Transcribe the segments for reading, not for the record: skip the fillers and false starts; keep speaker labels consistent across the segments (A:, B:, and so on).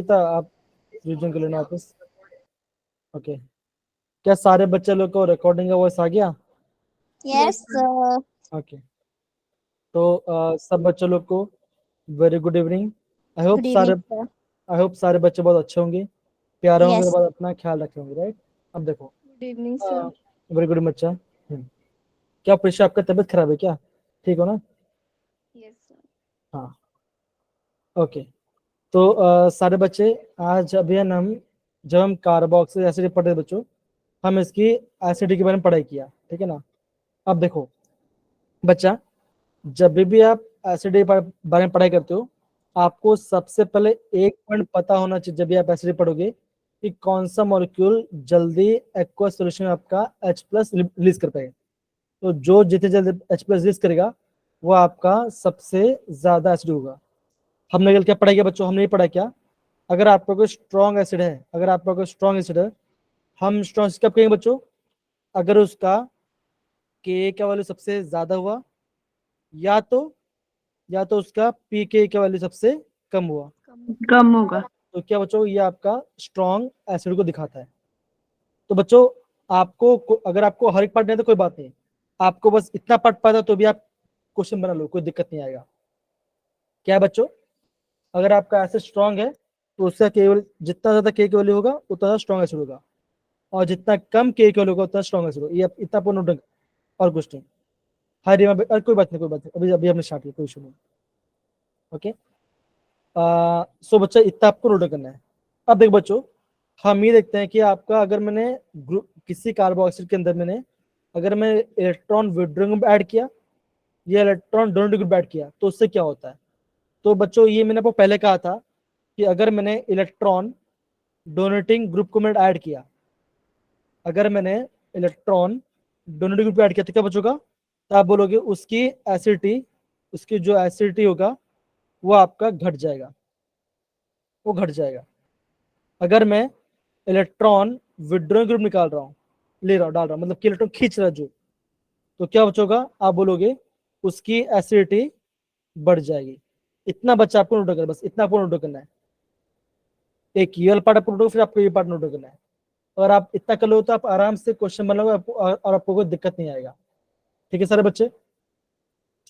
A: आप रिवीजन कर लेना वापस। ओके, क्या सारे बच्चे लोग को रिकॉर्डिंग का वॉइस आ गया?
B: Yes sir.
A: ओके, तो सब बच्चों लोग को very good evening. I hope
B: good
A: सारे
B: इवनिंग सर।
A: आई होप सारे बच्चे बहुत अच्छे होंगे, प्यारे होंगे,
B: यस
A: और बहुत अपना ख्याल रखे होंगे, राइट? अब देखो,
C: good evening sir.
A: Very good बच्चा। क्या प्रेशर, आपका तबीयत खराब है क्या? ठीक हो ना?
C: Yes sir.
A: हाँ, ओके। तो सारे बच्चे, आज अभी हम जब हम कार्बोक्सिलिक एसिड पढ़े बच्चों, हम इसकी एसिड के बारे में पढ़ाई किया, ठीक है ना? अब देखो बच्चा, जब भी आप एसिड के बारे में पढ़ाई करते हो, आपको सबसे पहले एक पॉइंट पता होना चाहिए जब भी आप एसिड पढ़ोगे, कि कौन सा मॉलिक्यूल जल्दी एक्वस सॉल्यूशन में आपका H+ रिलीज कर पाएगा। तो जो जितने जल्दी H+ रिलीज करेगा, वो आपका सबसे ज्यादा एसिड होगा। हमने कल क्या पढ़ा किया बच्चों? हमने ये पढ़ा क्या, अगर आपका कोई स्ट्रॉन्ग एसिड है, हम स्ट्रॉन्ग कब कहेंगे बच्चों? अगर उसका के का वैल्यू सबसे ज्यादा हुआ, या तो उसका पी के का वैल्यू सबसे कम हुआ।
C: कम होगा।
A: तो क्या बच्चों, ये आपका स्ट्रॉन्ग एसिड को दिखाता है। तो बच्चों, आपको अगर आपको हर एक पार्ट नहीं तो कोई बात नहीं, आपको बस इतना पार्ट पता तो भी आप क्वेश्चन बना लो, कोई दिक्कत नहीं आएगा। क्या है बच्चों, अगर आपका एसिड स्ट्रॉन्ग है तो उसका केवल जितना ज्यादा के वैल्यू होगा उतना ज्यादा स्ट्रॉन्ग एसिड होगा, और जितना कम के वैल्यू होगा उतना स्ट्रॉन्ग एसिड होगा। ये इतना पूर्ण ढंग, और कुछ नहीं। हर और कोई बात नहीं, अभी अभी हमने स्टार्ट किया, कोई इशू नहीं। ओके, सो बच्चा इतना आपको नोट करना है। अब देखो बच्चों, हम ये देखते हैं कि आपका अगर मैंने किसी कार्बोक्सिल के अंदर अगर मैं इलेक्ट्रॉन विड्रॉइंग ग्रुप ऐड किया या इलेक्ट्रॉन डोनेटिंग ग्रुप ऐड किया, तो उससे क्या होता है? तो बच्चों, ये मैंने आपको पहले कहा था कि अगर मैंने इलेक्ट्रॉन डोनेटिंग ग्रुप को मैंने ऐड किया, अगर मैंने इलेक्ट्रॉन डोनेटिंग ग्रुप ऐड किया तो क्या बचोगा? तो आप बोलोगे उसकी एसिडिटी, उसकी जो एसिडिटी होगा वो आपका घट जाएगा, वो घट जाएगा। अगर मैं इलेक्ट्रॉन विड्रॉइंग ग्रुप निकाल रहा हूँ, ले रहा हूँ, डाल रहा हूँ, मतलब कि इलेक्ट्रॉन खींच रहा है जो, तो क्या बचोगा? आप बोलोगे उसकी एसिडिटी बढ़ जाएगी। इतना बच्चा आपको नोट करना है, बस इतना आपको नोट करना है। एक ये वाला पार्ट आपको नोट, फिर आपको ये पार्ट नोट करना है। अगर आप इतना कर लो तो आप आराम से क्वेश्चन बनाओगे, और आपको कोई दिक्कत नहीं आएगा। ठीक है सारे बच्चे,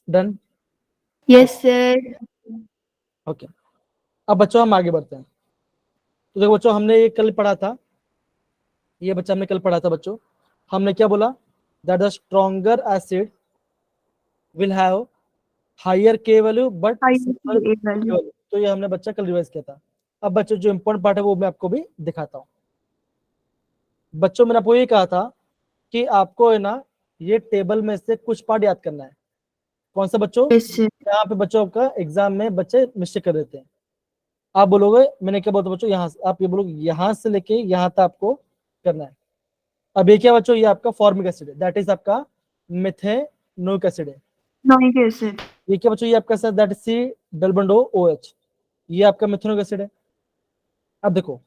A: डन?
C: Yes sir.
A: ओके, अब बच्चों हम आगे बढ़ते हैं। तो देखो बच्चों, हमने ये कल पढ़ा था, ये बच्चा हमने कल पढ़ा था बच्चों। हमने क्या बोला? That the stronger acid will have higher K value but similar P value. तो ये हमने बच्चा कल रिवाइज किया था। अब बच्चों, जो इंपॉर्टेंट पार्ट है वो मैं आपको भी दिखाता हूँ। बच्चों, मैंने आपको ये कहा था कि आपको है ना, ये टेबल में से कुछ पार्ट याद करना है। कौन सा बच्चों?
C: Yes sir.
A: यहाँ पे बच्चों का एग्जाम में बच्चे मिस्टेक कर देते हैं। आप बोलोगे, मैंने क्या बोलता बच्चों, यहाँ से आप ये बोलोगे, यहाँ से लेके यहाँ तक आपको करना है। अब ये क्या बच्चों, ये आपका फॉर्मिक एसिड है, दैट इज आपका मिथेनोइक एसिड है।
C: नॉइक एसिड।
A: ये क्या बच्चों, ये आपका that is C double bond OH, ये आपका मिथेनोइक एसिड है। अब देखो,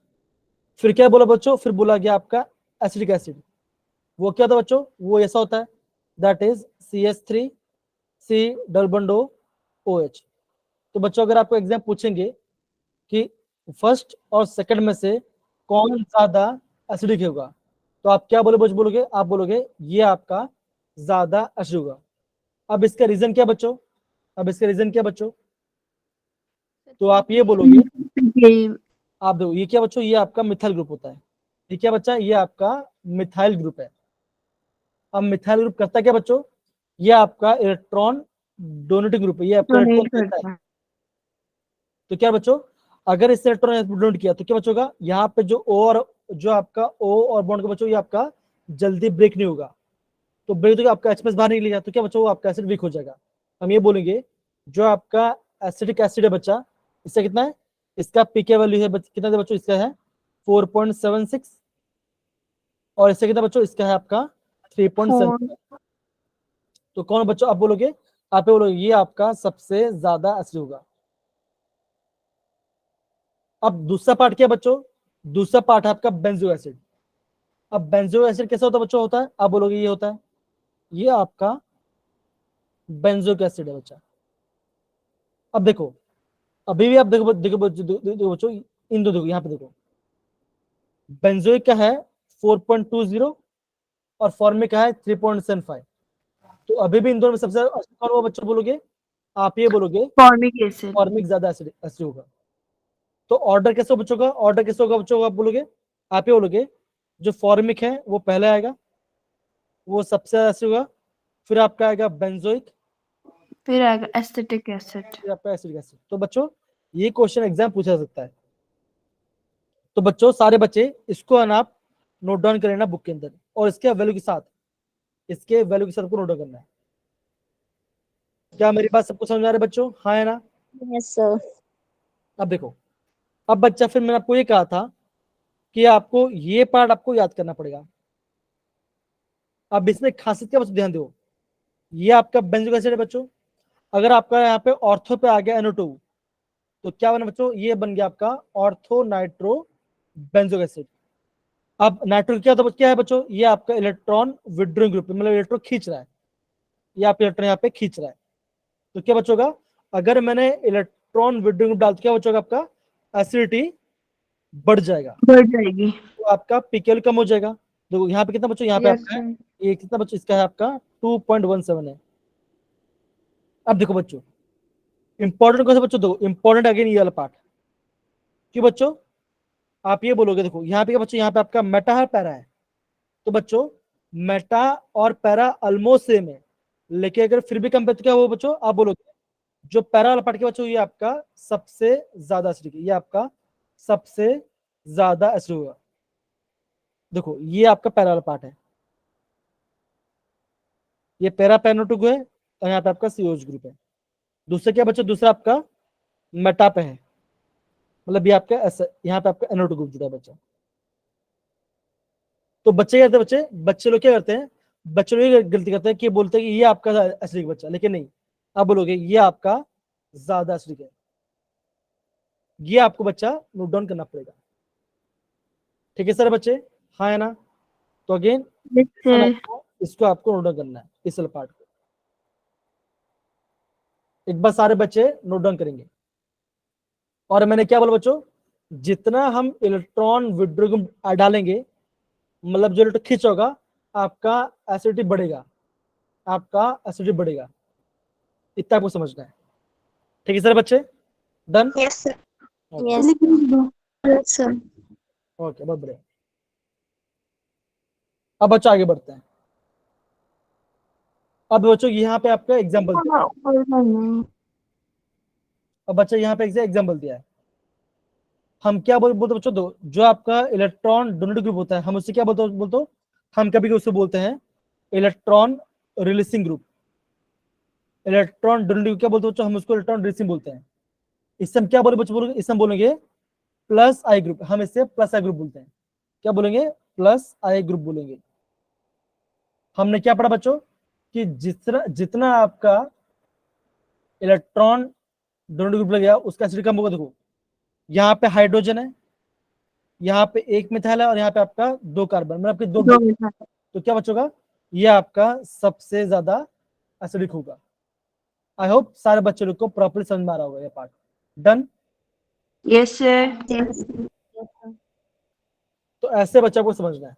A: फिर क्या बोला बच्चों? फिर बोला गया आपका एसिडिक एसिड। वो क्या था बच्चों? वो ऐसा होता है, that is CH3C double bond OH। तो बच्चों, अगर आपको एग्जाम पूछेंगे कि फर्स्ट और सेकंड में से कौन ज्यादा एसिडिक होगा, तो आप क्या बोलोगे? आप बोलोगे ये आपका ज्यादा एसिड होगा। अब इसका रीजन क्या बच्चों? तो आप ये बोलोगे, आप देखो ये क्या बच्चों, ये आपका मिथाइल ग्रुप होता है। ये क्या बच्चा? ये आपका मिथाइल ग्रुप है। अब मिथाइल ग्रुप करता क्या बच्चों? ये आपका इलेक्ट्रॉन डोनेटिंग ग्रुप है, ये आपका इलेक्ट्रॉन
C: डोनेट
A: देता है।
C: करता है।
A: तो क्या बच्चों, अगर इस इलेक्ट्रॉन डोनेट किया तो क्या बच्चों का, यहाँ पे जो O और जो आपका O और बॉन्ड का बच्चों, ये आपका जल्दी ब्रेक नहीं होगा। तो ब्रेक तो आपका H+ बाहर निकलेगा, तो क्या बच्चों, आपका एसिड वीक हो जाएगा। हम ये बोलेंगे, जो आपका एसिडिक एसिड है बच्चा, इसका कितना है? इसका पीके वैल्यू है कितना है बच्चों? इसका है 4.76, और इससे कितना बच्चों? इसका है आपका 3.7। तो कौन बच्चों आप बोलोगे? आप बोलोगे ये आपका सबसे ज्यादा एसिड होगा। अब दूसरा पार्ट क्या बच्चों? दूसरा पार्ट है आपका बेंजो एसिड। अब बेंजो एसिड कैसा होता है बच्चों? होता है, आप बोलोगे ये होता है, ये आपका बेंजोइक एसिड है बच्चा। अब देखो, अभी भी आप देखो बच्चों, इन दो देखो, यहाँ पे देखो, बेंजोइक का है 4.20 और फॉर्मिक का है 3.75। तो अभी भी इन दोनों में सबसे अच्छा कौन होगा बच्चों बोलोगे? आप ये बोलोगे
C: फॉर्मिक एसिड।
A: फॉर्मिक ज्यादा एसिड होगा। तो ऑर्डर कैसे बच्चों का, ऑर्डर कैसे होगा बच्चों? आप बोलोगे, आप ये बोलोगे जो फॉर्मिक है वो पहले आएगा, वो सबसे ज्यादा एसिड होगा, फिर आपका आएगा बेंजोइक,
C: फिर आएगा एसिटिक एसिड।
A: फिर आपका एसिडिक एसिड। तो बच्चों ये क्वेश्चन एग्जाम पूछा जा सकता है। तो बच्चों सारे बच्चे इसको है ना आप नोट डाउन कर लेना बुक के अंदर, और इसके वैल्यू के साथ, इसके वैल्यू के साथ को नोट डाउन करना है। क्या मेरी बात सबको समझ आ रही है बच्चों? हाँ है ना?
B: Yes, sir.
A: अब देखो, अब बच्चा फिर मैंने आपको ये कहा था कि आपको ये पार्ट आपको याद करना पड़ेगा। अब इसमें खासियत क्या बच्चों ध्यान दो, ये आपका बेंजोइक एसिड है बच्चों। अगर आपका यहाँ पे ऑर्थो पे आ गया NO2, तो क्या बना बच्चों? ये बन गया आपका ऑर्थो नाइट्रो बेंजोइक एसिड। अब नाइट्रो क्या तो क्या है बच्चों? ये आपका इलेक्ट्रॉन विड्रॉइंग ग्रुप, मतलब इलेक्ट्रॉन खींच रहा है, ये आप इलेक्ट्रॉन यहाँ पे खींच रहा है। तो क्या बचोगा? अगर मैंने इलेक्ट्रॉन विड्रॉइंग ग्रुप डाल तो क्या बचोगा? आपका एसिडिटी बढ़ जाएगा,
C: बढ़ जाएगी।
A: तो आपका पीकेएल कम हो जाएगा। देखो यहाँ पे कितना बच्चों, यहाँ पे
C: यस
A: आपका है
C: सर।
A: ये कितना बच्चों, इसका है आपका 2.17 है। अब देखो बच्चों इंपॉर्टेंट कौन सा बच्चों? देखो इंपॉर्टेंट अगेन ये वाला पार्ट, कि बच्चों आप ये बोलोगे, देखो यहाँ पे क्या बच्चों, यहाँ पे आपका मेटा है पैरा है। तो बच्चों मेटा और पैरा ऑलमोस्ट सेम है, लेकिन अगर फिर भी कंपेयर तो क्या हो बच्चों? आप बोलोगे जो पैरा वाला पार्ट के बच्चों ये आपका सबसे ज्यादा एसिडिक है, ये आपका सबसे ज्यादा एसिड होगा। देखो ये आपका पैरा वाला पार्ट है, ये पैरा पेनोटुक है, और यहाँ पे आपका सीओच ग्रुप है। दूसरा क्या बच्चों? दूसरा आपका मेटा पे है, मतलब ये आपका यहाँ पे आपका एनोटो ग्रुप जुड़ा है बच्चा। तो बच्चे क्या करते हैं, बच्चे लोग क्या करते हैं? बच्चे लोग ये गलती करते हैं कि बोलते हैं कि ये आपका एसिडिक बच्चा, लेकिन नहीं, आप बोलोगे ये आपका ज्यादा एसिडिक है। ये आपको बच्चा नोट डाउन करना पड़ेगा, ठीक है सर बच्चे? हाँ है ना? तो अगेन
C: यस सर।
A: इसको आपको नोट डाउन करना है, इस वाले पार्ट को एक बार सारे बच्चे नोट डाउन करेंगे। और मैंने क्या बोला बच्चों, जितना हम इलेक्ट्रॉन विड्रॉइंग डालेंगे, मतलब जो इलेक्ट्रॉन खींच होगा, आपका एसिडिटी बढ़ेगा, आपका एसिडिटी बढ़ेगा। इतना आपको समझना है, ठीक है सर बच्चे? Done?
B: Yes, sir.
A: Okay
B: Yes. Yes, sir.
A: Okay, बहुत बढ़िया। अब बच्चों आगे बढ़ते हैं। अब बच्चों यहाँ पे आपका एग्जाम्पल दिया है। अब बच्चा यहाँ पे एग्जाम्पल दिया है। हम क्या बोलते बच्चों? दो जो आपका इलेक्ट्रॉन डोनेटिव ग्रुप होता है, हम उससे क्या बोलते हो? हम कभी उससे बोलते हैं electron releasing group. Electron donative क्या बोलते हो? हम उसको इलेक्ट्रॉन रिलीजिंग बोलते हैं। इससे हम क्या बोले बच्चों? बोलोगे इससे हम बोलेंगे प्लस आई ग्रुप, हम इससे प्लस आई ग्रुप बोलते हैं। क्या बोलेंगे? प्लस आई ग्रुप बोलेंगे। हमने क्या पढ़ा बच्चों कि जितना जितना आपका इलेक्ट्रॉन डोनेटिव ग्रुप लग गया उसका एसिड कम होगा। देखो यहाँ पे हाइड्रोजन है, यहाँ पे एक मिथाइल है, और यहाँ पे आपका दो कार्बन, मतलब आपके दो। तो क्या बचोगा? ये आपका सबसे ज्यादा एसिडिक होगा। आई होप सारे बच्चे लोग को प्रॉपर्ली समझ में आ रहा होगा ये part. Done?
C: Yes sir.
B: Yes.
A: तो ऐसे बच्चा को समझना है।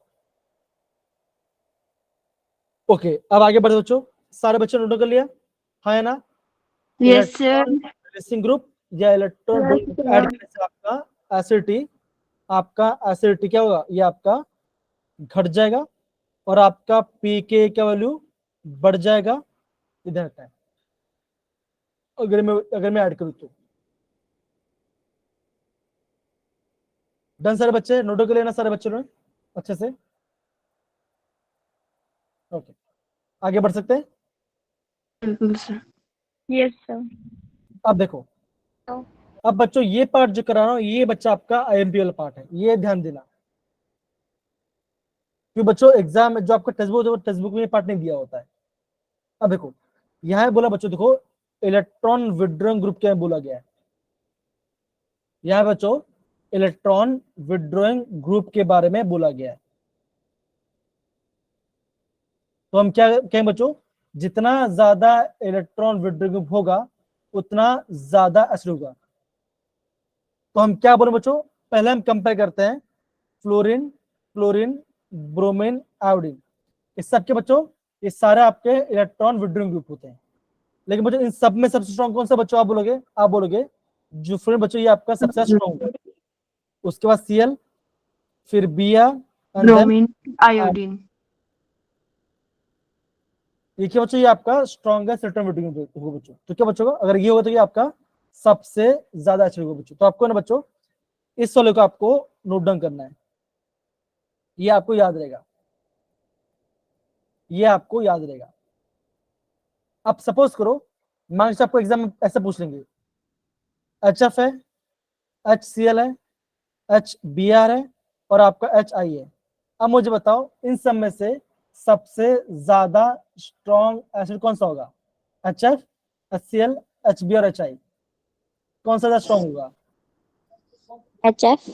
A: ओके अब आगे बढ़े बच्चों, सारे बच्चों ने नोट कर लिया? हाँ है ना?
C: Yes sir.
A: रिलीजिंग ग्रुप या इलेक्ट्रॉन ऐड करने से आपका एसिडिटी क्या होगा? ये आपका घट जाएगा, और आपका पीके का वैल्यू बढ़ जाएगा। इधर है अगर मैं ऐड करूं तो। डन सारे बच्चे? नोटो कर लेना सारे बच्चों ने अच्छे से? ओके आगे बढ़ सकते हैं?
C: बिल्कुल सर।
B: Yes, sir.
A: अब देखो, अब बच्चों ये पार्ट जो करा रहा हूं, ये बच्चा आपका आईएमपी वाला पार्ट है, ये ध्यान देना। क्योंकि बच्चों एग्जाम में जो आपका टेक्स्ट बुक में ये पार्ट नहीं दिया होता है। अब देखो यहाँ बोला बच्चों, देखो इलेक्ट्रॉन विड्रॉइंग ग्रुप क्या बोला गया है। यहाँ बच्चों इलेक्ट्रॉन विड्रॉइंग ग्रुप के बारे में बोला गया है। तो हम क्या कहें बच्चों? जितना ज्यादा इलेक्ट्रॉन विड्रॉइंग ग्रुप होगा, उतना ज्यादा एसिड होगा। तो हम क्या बोले बच्चों? पहले हम कंपेयर करते हैं फ्लोरीन, क्लोरीन, ब्रोमीन, आयोडीन। इस सब के बच्चों ये सारे आपके इलेक्ट्रॉन विड्रॉइंग ग्रुप होते हैं। लेकिन बच्चों इन सब में सबसे स्ट्रॉन्ग कौन सा बच्चों आप बोलोगे जो फ्लोरीन बच्चों ये आपका सबसे स्ट्रॉन्ग है। उसके बाद Cl, फिर Br and then
C: bromine, iodine.
A: ये क्या बच्चों ये आपका स्ट्रॉन्गेस्ट इलेक्ट्रॉन विड्रॉइंग ग्रुप होगा बच्चों। तो क्या बच्चों अगर ये होगा तो ये आपका सबसे ज्यादा एसिड होगा बच्चों। तो आपको ना बच्चों इस वाले को आपको नोट डाउन करना है, ये आपको याद रहेगा, ये आपको याद रहेगा। अब सपोज करो मान लीजिए आपको एग्जाम में ऐसा पूछ लेंगे HF है, HCl है, HBr है और आपका HI है। अब मुझे बताओ इन सब में से सबसे ज्यादा स्ट्रॉन्ग एसिड कौन सा होगा? HF, HCl, HB और HI कौन सा ज्यादा स्ट्रॉन्ग होगा?
B: HF,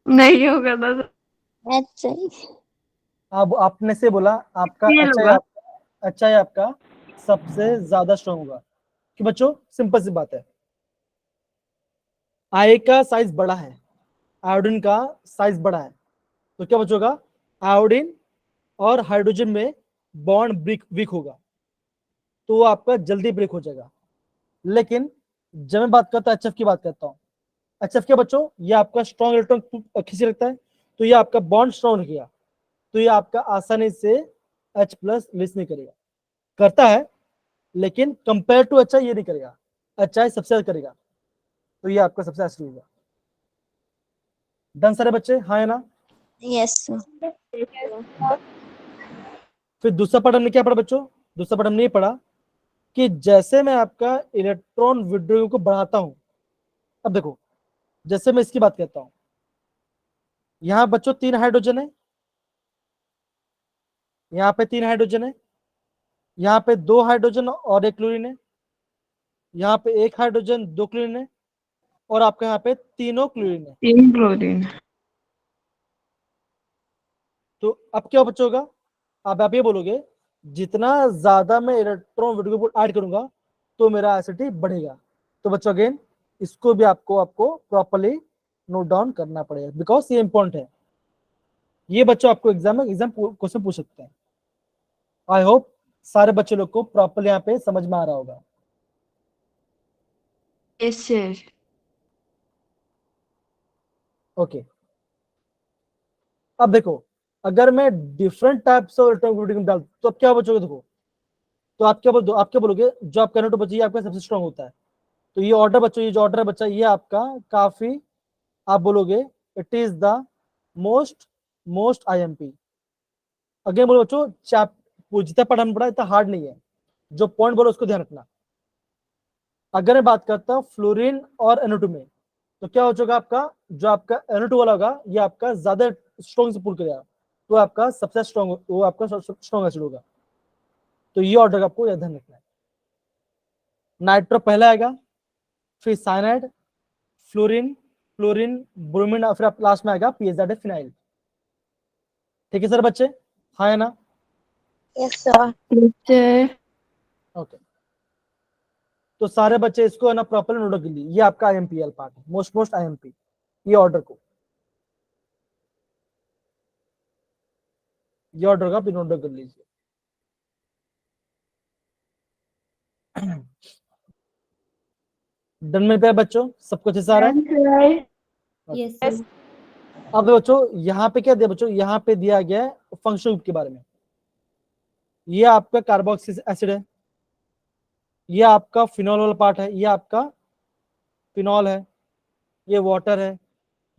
C: नहीं होगा दादा।
B: HI,
A: अब आपने से बोला आपका
C: Cl
A: HI
C: होगा।
A: आपका सबसे ज्यादा स्ट्रॉन्ग होगा कि बच्चों सिंपल सी बात है, आई का साइज बड़ा है, आयोडीन का साइज बड़ा है, तो क्या बच्चों का आयोडीन और हाइड्रोजन में बॉन्ड वीक होगा तो वो आपका जल्दी ब्रेक हो जाएगा। लेकिन जब मैं बात करता हूँ HF की बात करता हूँ, HF के बच्चों ये आपका स्ट्रॉन्ग इलेक्ट्रॉन खींचे रखता है तो ये आपका बॉन्ड स्ट्रॉन्ग रखेगा, तो ये आपका आसानी से H+ रिलीज नहीं करेगा, करता है लेकिन कंपेयर टू HI ये नहीं करेगा, HI सबसे ज्यादा करेगा, तो ये आपका सबसे अच्छा होगा। डन सारे बच्चे, हाँ है ना?
B: yes sir,
A: फिर दूसरा पार्ट हमने क्या पढ़ा बच्चों? दूसरा पार्ट हमने ये पढ़ा कि जैसे मैं आपका इलेक्ट्रॉन विड्रॉइंग को बढ़ाता हूं, अब देखो जैसे मैं इसकी बात करता हूं, यहां बच्चों 3 हाइड्रोजन है, यहाँ पे 3 हाइड्रोजन है, यहाँ पे 2 हाइड्रोजन और 1 क्लोरीन है, यहाँ पे 1 हाइड्रोजन 2 क्लोरीन है और आपका यहाँ पे तीनों क्लोरीन है।
C: 3 क्लोरीन।
A: तो अब क्या बच्चों होगा? अब आप ये बोलोगे जितना ज्यादा मैं इलेक्ट्रॉन विड्रॉइंग को ऐड करूंगा तो मेरा एसिडिटी बढ़ेगा। तो बच्चों अगेन इसको भी आपको प्रॉपर्ली नोट डाउन करना पड़ेगा बिकॉज ये इंपॉर्टेंट है। ये बच्चों आपको एग्जाम में क्वेश्चन पूछ सकते हैं। आई होप सारे बच्चे लोग को प्रॉपर्ली यहाँ पे समझ में आ रहा होगा।
C: Yes sir.
A: ओके अब देखो अगर मैं different types of electron withdrawing डाल तो अब क्या बचोगे? देखो तो आप क्या बोलोगे जो आपका नोट बची आपका सबसे स्ट्रॉन्ग होता है। तो ये ऑर्डर बच्चों, ये जो ऑर्डर है बच्चा ये आपका काफी आप बोलोगे it is the most IMP। Again बोलो बच्चों जितना पढ़ा पड़ा इतना हार्ड नहीं है, जो पॉइंट बोलो उसको ध्यान रखना। अगर मैं बात करता हूँ फ्लोरीन और NO2 में तो क्या हो जाएगा आपका जो आपका NO2 वाला होगा ये आपका ज्यादा स्ट्रॉन्ग से पुल करेगा, तो आपका सबसे स्ट्रॉन्ग वो आपका स्ट्रॉन्ग एसिड होगा। तो ये ऑर्डर आपको याद ध्यान रखना है। नाइट्रो पहला आएगा, फिर साइनाइड, फ्लोरीन, क्लोरीन, ब्रोमीन और फिर आप लास्ट में आएगा PHZ फिनाइल। ठीक है सर बच्चे, हाँ है ना?
B: yes sir,
C: yes sir.
A: Okay तो सारे बच्चे इसको है ना प्रॉपर नोट कर लिए, ये आपका IMPL पार्ट है, मोस्ट IMP ये ऑर्डर को, ये ऑर्डर का भी नोट कर लीजिए। डन में पे है बच्चों, सब कुछ सारा है?
B: yes sir,
A: अब बच्चों यहाँ पे क्या दिया बच्चों? यहाँ पे दिया गया है फंक्शनल ग्रुप के बारे में। ये आपका कार्बोक्सिलिक एसिड है, ये आपका फिनॉल वाला पार्ट है, ये आपका फिनॉल है, ये वाटर है,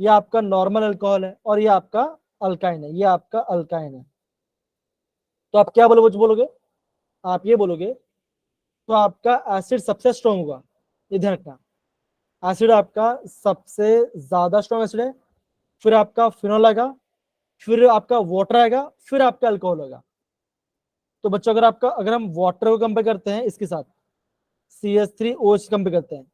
A: ये आपका नॉर्मल अल्कोहल है और ये आपका अल्काइन है, ये आपका अल्काइन है। तो आप क्या बोलोगे? आप ये बोलोगे तो आपका एसिड सबसे स्ट्रॉन्ग होगा, ये ध्यान रखना। एसिड आपका सबसे ज्यादा स्ट्रॉन्ग एसिड है, फिर आपका फिनॉल आएगा, फिर आपका वाटर आएगा, फिर आपका अल्कोहल होगा। तो बच्चों अगर हम वाटर को कंपेयर करते हैं इसके साथ CH3OH कंपेयर करते हैं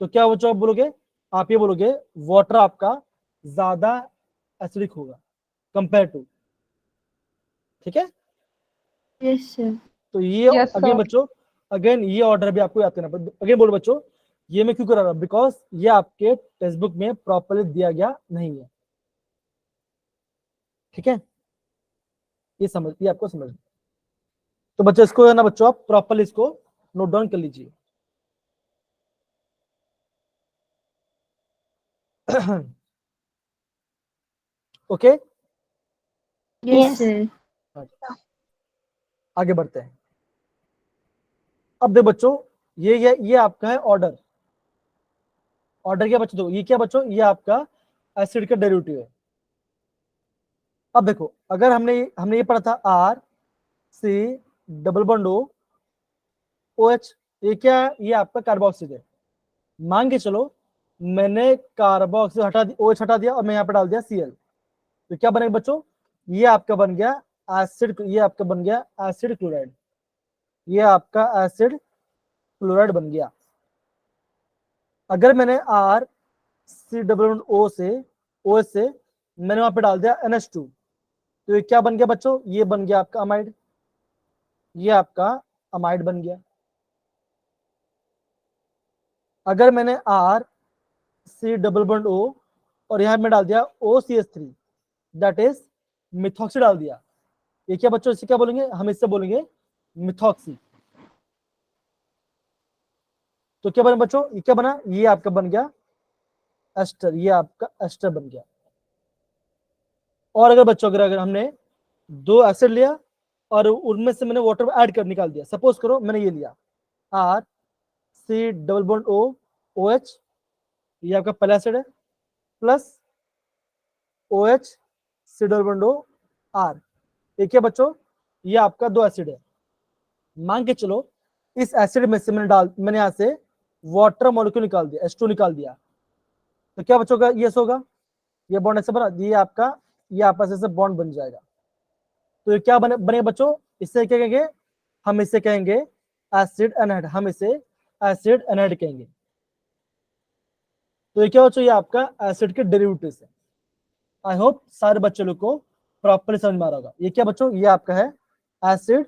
A: तो क्या बच्चों आप बोलोगे? आप ये बोलोगे वाटर आपका ज्यादा एसिडिक होगा कंपेयर टू, ठीक है?
C: Yes sir.
A: तो ये
B: Yes,
A: अगेन
B: sir.
A: बच्चों अगेन ये ऑर्डर भी आपको याद करना पड़ेगा। अगेन बोलो बच्चों ये मैं क्यों करा रहा हूं? बिकॉज ये आपके टेक्स्ट बुक में प्रॉपरली दिया गया नहीं है। ठीक है, ये आपको समझ। तो बच्चों इसको है ना बच्चों, आप प्रॉपरली इसको नोट डाउन कर लीजिए। Okay,
C: Yes,
B: Yes.
C: sir.
A: आगे बढ़ते हैं। अब देखो बच्चों, ये आपका है ऑर्डर। ऑर्डर क्या बच्चों? ये क्या बच्चों? ये आपका एसिड का डेरिवेटिव है। अब देखो, अगर हमने ये पढ़ा था R C double bond O O H, ये क्या है? ये आपका कार्बोक्सिल है। मान के चलो मैंने कार्बोक्सिल हटा दिया, OH हटा दिया और मैं यहाँ पे डाल दिया Cl, तो क्या बनेगा बच्चों? ये आपका बन गया एसिड, ये आपका बन गया एसिड क्लोराइड। ये आपका एसिड क्लोराइड बन गया। अगर मैंने आर सी डबल ओ से OH से मैंने वहां पे डाल दिया NH2, तो ये क्या बन गया बच्चों? ये बन गया आपका अमाइड। ये आपका अमाइड बन गया। अगर मैंने R C double bond O और यहां में डाल दिया OCH3, दैट इज मिथॉक्सी डाल दिया, ये क्या बच्चों? इसे क्या बोलेंगे हम? इससे बोलेंगे मिथॉक्सी। तो क्या बना बच्चों? ये क्या बना? ये आपका बन गया एस्टर। ये आपका एस्टर बन गया। और अगर बच्चों अगर हमने दो एसिड लिया और उनमें से मैंने वाटर ऐड कर निकाल दिया, सपोज करो मैंने ये लिया R C double bond O O H, ये आपका पहला एसिड है, plus O H C double bond O R, ये क्या बच्चों? ये आपका दो एसिड है। मान के चलो इस एसिड में से मैंने यहां से वाटर मॉलिक्यूल निकाल दिया, H2 निकाल दिया, तो क्या बच्चों का? ये होगा, ये बॉन्ड ऐसे बना, ये आपस से बॉन्ड बन जाएगा। तो ये क्या बने बच्चों? इससे क्या कहेंगे हम? इसे कहेंगे एसिड एनहाइड। हम इसे एसिड एनहाइड कहेंगे। तो ये क्या बच्चों? ये आपका एसिड के डेरिवेटिव है। आई होप सारे बच्चों लोग को प्रॉपरली समझ में आ रहा होगा। ये क्या बच्चों? ये आपका है एसिड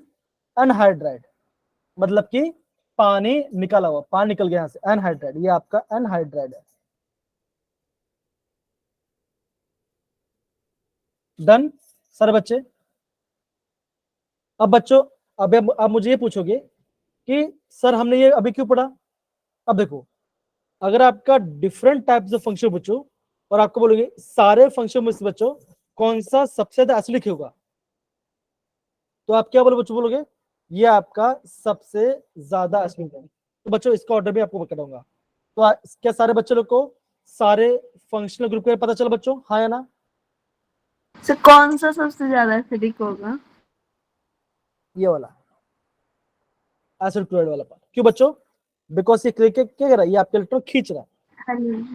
A: एनहाइड्राइड, मतलब कि पानी निकला हुआ, पानी निकल गया यहां से, एनहाइड्राइड। ये आपका एनहाइड्राइड है। डन सारे बच्चे? अब बच्चों, अब मुझे ये पूछोगे कि सर हमने ये अभी क्यों पढ़ा? अब देखो, अगर आपका डिफरेंट टाइप्स ऑफ फंक्शन बच्चों, और आपको बोलोगे सारे फंक्शन में से बच्चों कौन सा सबसे ज्यादा एसिडिक होगा, तो आप क्या बोलोगे? ये आपका सबसे ज्यादा एसिडिक है। तो बच्चों इसका ऑर्डर भी आपको बताऊंगा। तो क्या सारे बच्चे लोग को सारे फंक्शनल ग्रुप के पता चला बच्चों? हाँ या ना?
C: सर कौन सा सबसे ज्यादा एसिडिक होगा?
A: ये वाला एसिड क्लोराइड वाला पार्ट। क्यों बच्चों? बिकॉज ये क्या कर रहा है? ये आपके इलेक्ट्रॉन खींच रहा है,
C: हाँ जी।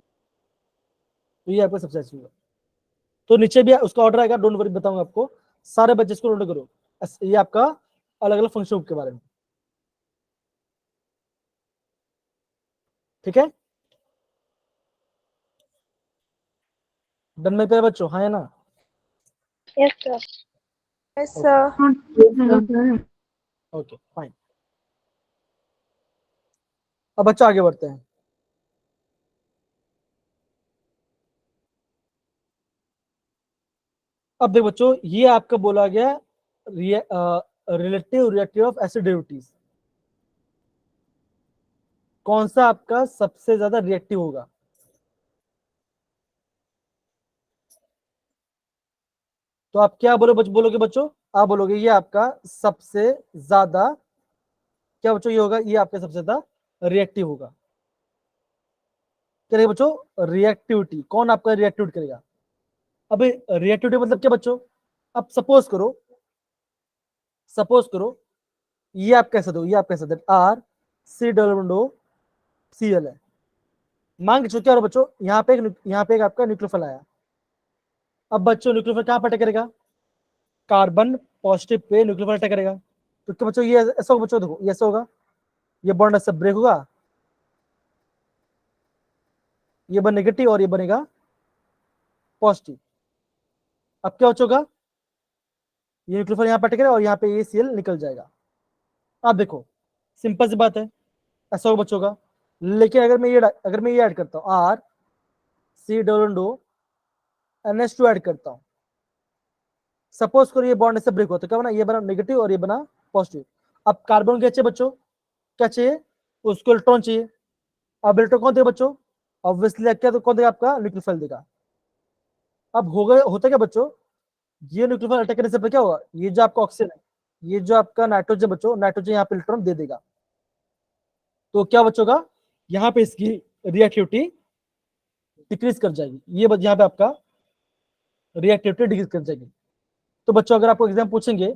A: तो ये आपका सबसे एसिड होगा। तो नीचे भी उसका ऑर्डर आएगा, डोंट वरी, बताऊंगा आपको। सारे बच्चे इसको नोट करो, ये आपका अलग अलग फंक्शन के बारे में। ठीक है, डन में पे बच्चों? हाँ या ना?
B: Yes, sir. Yes, sir.
C: Sir
A: okay fine. अब बच्चों आगे बढ़ते हैं। अब देखो बच्चों, ये आपका बोला गया relative reactive of acid derivatives. कौन सा आपका सबसे ज्यादा रिएक्टिव होगा? तो आप क्या बोलोगे बच्चों? आप बोलोगे ये आपका सबसे ज्यादा क्या बच्चों? ये होगा, ये आपका सबसे ज्यादा रिएक्टिव होगा। क्या रहेगा बच्चों? रिएक्टिविटी। कौन आपका रिएक्टिविटी करेगा? अभी रिएक्टिविटी मतलब क्या बच्चों? अब सपोज करो ये आप कैसे दो, ये आप कैसे दो R C double O C L है। मान के चलो क्या हो बच्चों? यहाँ पे एक आपका न्यूक्लियोफाइल आया। अब बच्चों न्यूक्लियोफाइल कहाँ पर अटैक करेगा? Carbon positive pay nucleophile attack करेगा। तो क्या बच्चों? ये ऐसा होगा बच्चों, देखो ये ऐसा होगा, ये बॉन्ड ऐसा ब्रेक होगा, ये बन नेगेटिव और ये बनेगा पॉजिटिव। अब क्या होगा? ये न्यूक्लियोफाइल यहाँ पर अटैक करेगा और यहाँ पे ACL निकल जाएगा। अब देखो सिंपल सी बात है, ऐसा होगा बच्चों का, लेकिन अगर मैं ये ऐड करता हूँ R C double O NH2 add करता हूँ, सपोज करो ये बॉन्ड ऐसे ब्रेक होता है, क्या बना, ये बना नेगेटिव और ये बना पॉजिटिव। अब कार्बन क्या चाहिए बच्चों, क्या चाहिए, उसको इलेक्ट्रॉन चाहिए। अब इलेक्ट्रॉन कौन देगा बच्चों, ऑब्वियसली क्या, तो कौन देगा, आपका न्यूक्लियोफाइल देगा। अब होता क्या बच्चों, ये न्यूक्लियोफाइल अटैक करने से क्या होगा, ये जो आपका ऑक्सीजन है, ये जो आपका नाइट्रोजन बच्चों, नाइट्रोजन यहाँ पे इलेक्ट्रॉन दे देगा। तो क्या बचोगा, यहाँ पे इसकी रिएक्टिविटी डिक्रीज कर जाएगी, ये यहाँ पे आपका रिएक्टिविटी डिक्रीज कर जाएगी। तो बच्चों अगर आपको एग्जाम पूछेंगे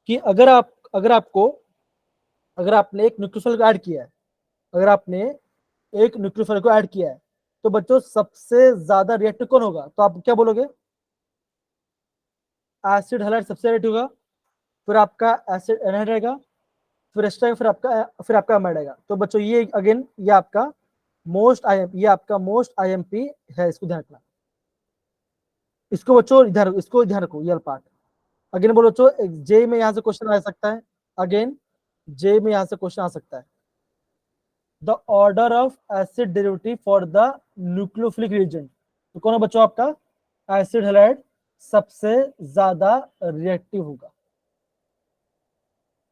A: कि अगर आपने एक न्यूक्लियोफाइल को ऐड किया है, अगर आपने एक न्यूक्लियोफाइल को ऐड किया है, तो बच्चों सबसे ज्यादा रिएक्टिव कौन होगा, तो आप क्या बोलोगे, एसिड हैलाइड सबसे रिएक्टिव होगा, फिर आपका एसिड एनाइड रहेगा, फिर एक्स्ट्रा, फिर आपका अमाइड आएगा। तो बच्चों ये अगेन ये आपका मोस्ट आईएमपी है, इसको ध्यान रखना। इसको बच्चों इसको ध्यान रखो, ये पार्ट। अगेन बोलो बच्चों, जे में यहाँ से क्वेश्चन आ सकता है, अगेन जे में यहाँ से क्वेश्चन आ सकता है, the order of acid derivative for the nucleophilic reagent. तो कौन है बच्चों आपका, एसिड हैलाइड सबसे ज्यादा रिएक्टिव होगा।